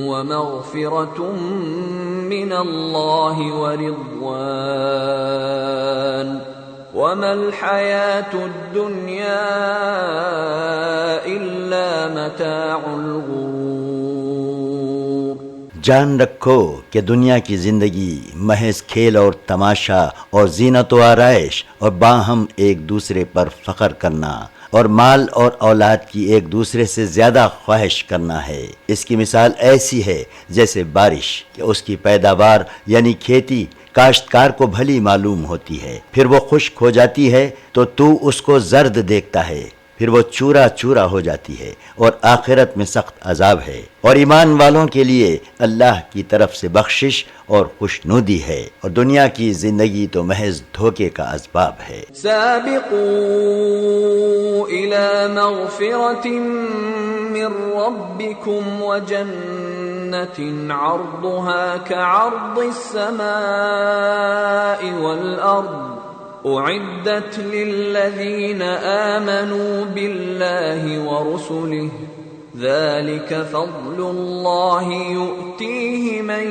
ومغفرة من الله ورضوان وما الحياة الدنيا إلا متاع الغرور۔ جان رکھو کہ دنیا کی زندگی محض کھیل اور تماشا اور زینت و آرائش اور باہم ایک دوسرے پر فخر کرنا اور مال اور اولاد کی ایک دوسرے سے زیادہ خواہش کرنا ہے۔ اس کی مثال ایسی ہے جیسے بارش کہ اس کی پیداوار یعنی کھیتی کاشتکار کو بھلی معلوم ہوتی ہے، پھر وہ خشک ہو جاتی ہے تو اس کو زرد دیکھتا ہے، پھر وہ چورا چورا ہو جاتی ہے اور آخرت میں سخت عذاب ہے۔ اور ایمان والوں کے لیے اللہ کی طرف سے بخشش اور خوشنودی ہے، اور دنیا کی زندگی تو محض دھوکے کا اسباب ہے۔ سابقوا إلى مغفرة من ربكم وجنة عرضها كعرض السماء والأرض أعدت للذين آمنوا بالله ورسله ذلك فضل الله يؤتيه من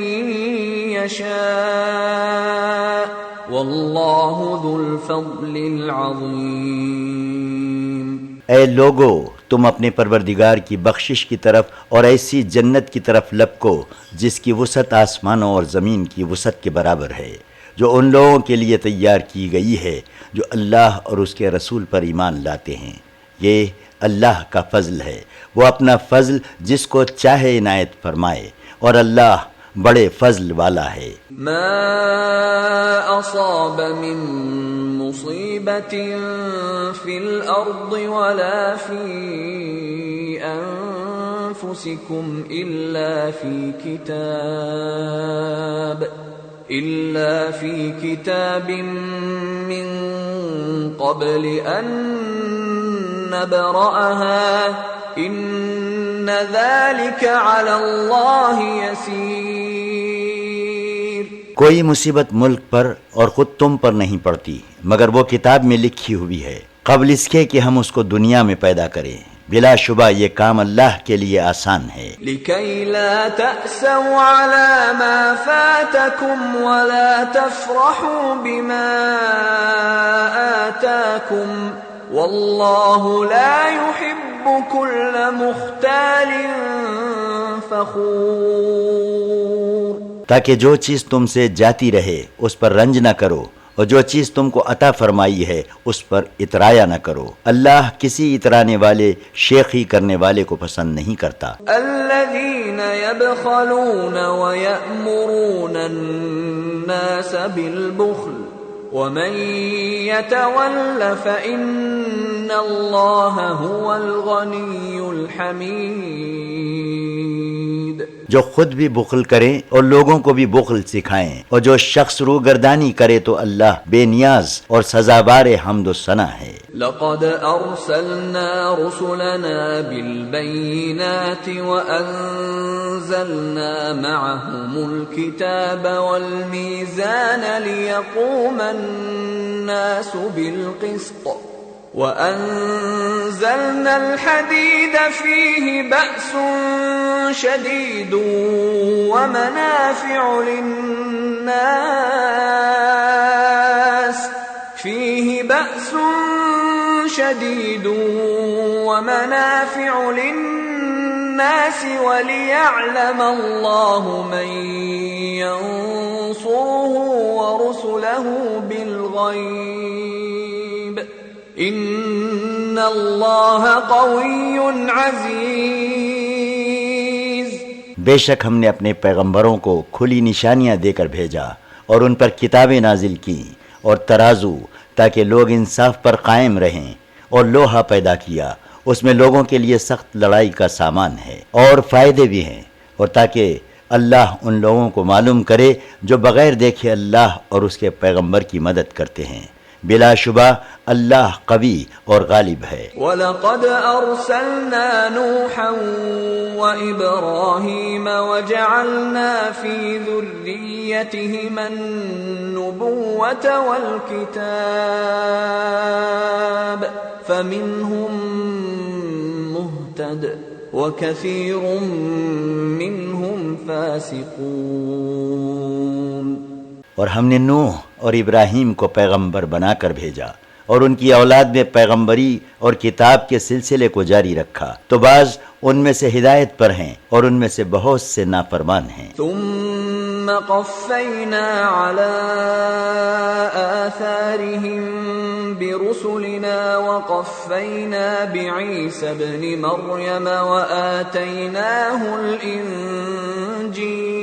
يشاء والله ذو الفضل العظيم۔ اے لوگو، تم اپنے پروردگار کی بخشش کی طرف اور ایسی جنت کی طرف لپکو جس کی وسعت آسمانوں اور زمین کی وسعت کے برابر ہے، جو ان لوگوں کے لیے تیار کی گئی ہے جو اللہ اور اس کے رسول پر ایمان لاتے ہیں۔ یہ اللہ کا فضل ہے، وہ اپنا فضل جس کو چاہے عنایت فرمائے، اور اللہ بڑے فضل والا ہے۔ ما اصاب من مصیبت فی الارض ولا فی انفسکم الا فی کتاب من قبل ان نبرأها ان ذلك علی اللہ یسیر۔ کوئی مصیبت ملک پر اور خود تم پر نہیں پڑتی مگر وہ کتاب میں لکھی ہوئی ہے قبل اس کے کہ ہم اس کو دنیا میں پیدا کریں۔ بلا شبہ یہ کام اللہ کے لیے آسان ہے۔ لِكَيْ لَا تَأْسَوْا عَلَى مَا فَاتَكُمْ وَلَا تَفْرَحُوا بِمَا آتَاكُمْ وَاللَّهُ لَا يُحِبُّ كُلَّ مُخْتَالٍ فَخُورٍ۔ تاکہ جو چیز تم سے جاتی رہے اس پر رنج نہ کرو، اور جو چیز تم کو عطا فرمائی ہے اس پر اترایا نہ کرو۔ اللہ کسی اترانے والے شیخی کرنے والے کو پسند نہیں کرتا۔ الذین یبخلون ویأمرون الناس بالبخل ومن يتول فإن اللہ هو الغنی الحمید۔ جو خود بھی بخل کریں اور لوگوں کو بھی بخل سکھائیں، اور جو شخص روگردانی کرے تو اللہ بے نیاز اور سزاوار حمد و ثنا ہے۔ لقد ارسلنا رسلنا بالبينات وانزلنا معهم الكتاب والميزان ليقوم الناس بالقسط وأنزلنا الحديد فيه بأس شديد ومنافع للناس وليعلم الله من ينصره ورسله بالغيب ان اللہ قوی عزیز۔ بے شک ہم نے اپنے پیغمبروں کو کھلی نشانیاں دے کر بھیجا اور ان پر کتابیں نازل کی اور ترازو تاکہ لوگ انصاف پر قائم رہیں، اور لوہا پیدا کیا اس میں لوگوں کے لیے سخت لڑائی کا سامان ہے اور فائدے بھی ہیں، اور تاکہ اللہ ان لوگوں کو معلوم کرے جو بغیر دیکھے اللہ اور اس کے پیغمبر کی مدد کرتے ہیں۔ بلا شبہ اللہ قوی اور غالب ہے۔ وَلَقَدْ أَرْسَلْنَا نُوحًا وَإِبْرَاهِيمَ وَجَعَلْنَا فِي ذُرِّيَّتِهِمَا النُّبُوَّةَ وَالْكِتَابَ فَمِنْهُمْ مُهْتَدٍ وَكَثِيرٌ مِّنْهُمْ فَاسِقُونَ۔ اور ہم نے نوح اور ابراہیم کو پیغمبر بنا کر بھیجا اور ان کی اولاد میں پیغمبری اور کتاب کے سلسلے کو جاری رکھا، تو بعض ان میں سے ہدایت پر ہیں اور ان میں سے بہت سے نافرمان ہیں۔ ثم قفينا على آثارهم برسلنا وقفينا بعيسى ابن مريم وآتيناه الإنجيل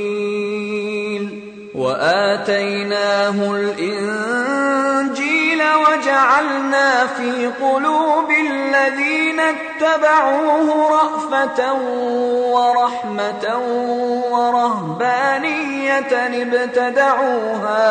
وجعلنا في قلوب الذين اتبعوه رأفة ورحمة ورهبانية ابتدعوها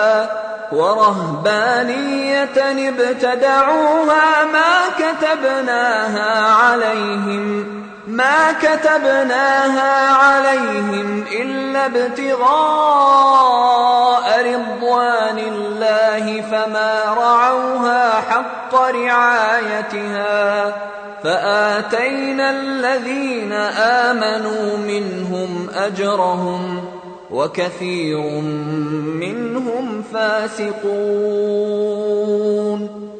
ما كتبناها عليهم إلا ابتغاء رضوان الله فما رعوها حق رعايتها فآتينا الذين آمنوا منهم أجرهم وكثير منهم فاسقون۔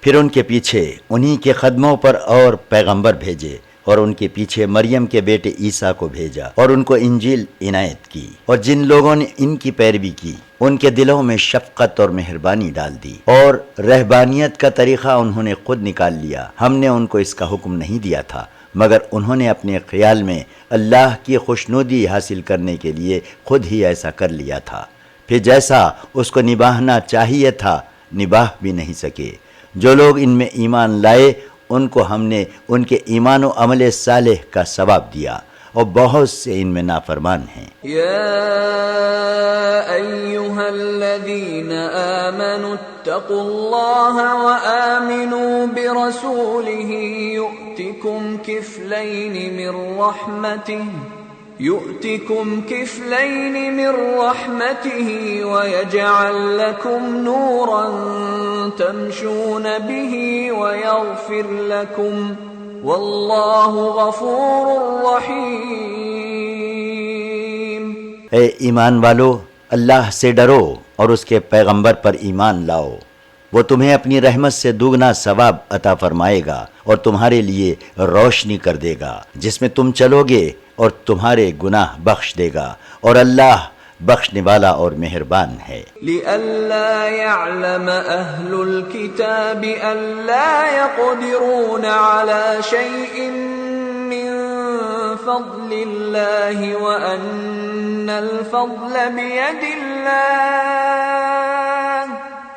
پھر ان کے پیچھے انہی کے قدموں پر اور پیغمبر بھیجے اور ان کے پیچھے مریم کے بیٹے عیسیٰ کو بھیجا اور ان کو انجیل عنایت کی، اور جن لوگوں نے ان کی پیروی کی ان کے دلوں میں شفقت اور مہربانی ڈال دی، اور رہبانیت کا طریقہ انہوں نے خود نکال لیا۔ ہم نے ان کو اس کا حکم نہیں دیا تھا، مگر انہوں نے اپنے خیال میں اللہ کی خوشنودی حاصل کرنے کے لیے خود ہی ایسا کر لیا تھا، پھر جیسا اس کو نبھانا چاہیے تھا نباہ بھی نہیں سکے۔ جو لوگ ان میں ایمان لائے ان کو ہم نے ان کے ایمان و عمل صالح کا ثواب دیا، اور بہت سے ان میں نافرمان ہیں۔ یا ایھا الذین آمنوا اتقوا اللہ وآمنوا برسولہ یؤتکم کفلین من رحمته ویجعل لکم نورا تمشون به ویغفر لکم واللہ غفور رحیم۔ اے ایمان والو، اللہ سے ڈرو اور اس کے پیغمبر پر ایمان لاؤ، وہ تمہیں اپنی رحمت سے دوگنا ثواب عطا فرمائے گا اور تمہارے لیے روشنی کر دے گا جس میں تم چلو گے، اور تمہارے گناہ بخش دے گا، اور اللہ بخشنے والا اور مہربان ہے۔ لئلا يعلم أهل الكتاب ألا يقدرون على شيء من فضل الله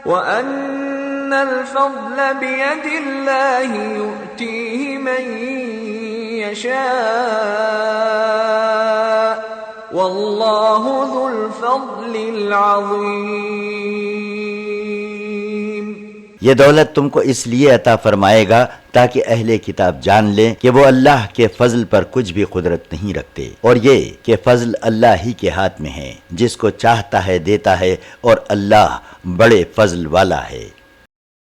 وأن الفضل بيد الله يؤتيه من يشاء واللہ ذو الفضل العظیم۔ یہ دولت تم کو اس لیے عطا فرمائے گا تاکہ اہل کتاب جان لیں کہ وہ اللہ کے فضل پر کچھ بھی قدرت نہیں رکھتے، اور یہ کہ فضل اللہ ہی کے ہاتھ میں ہے، جس کو چاہتا ہے دیتا ہے، اور اللہ بڑے فضل والا ہے۔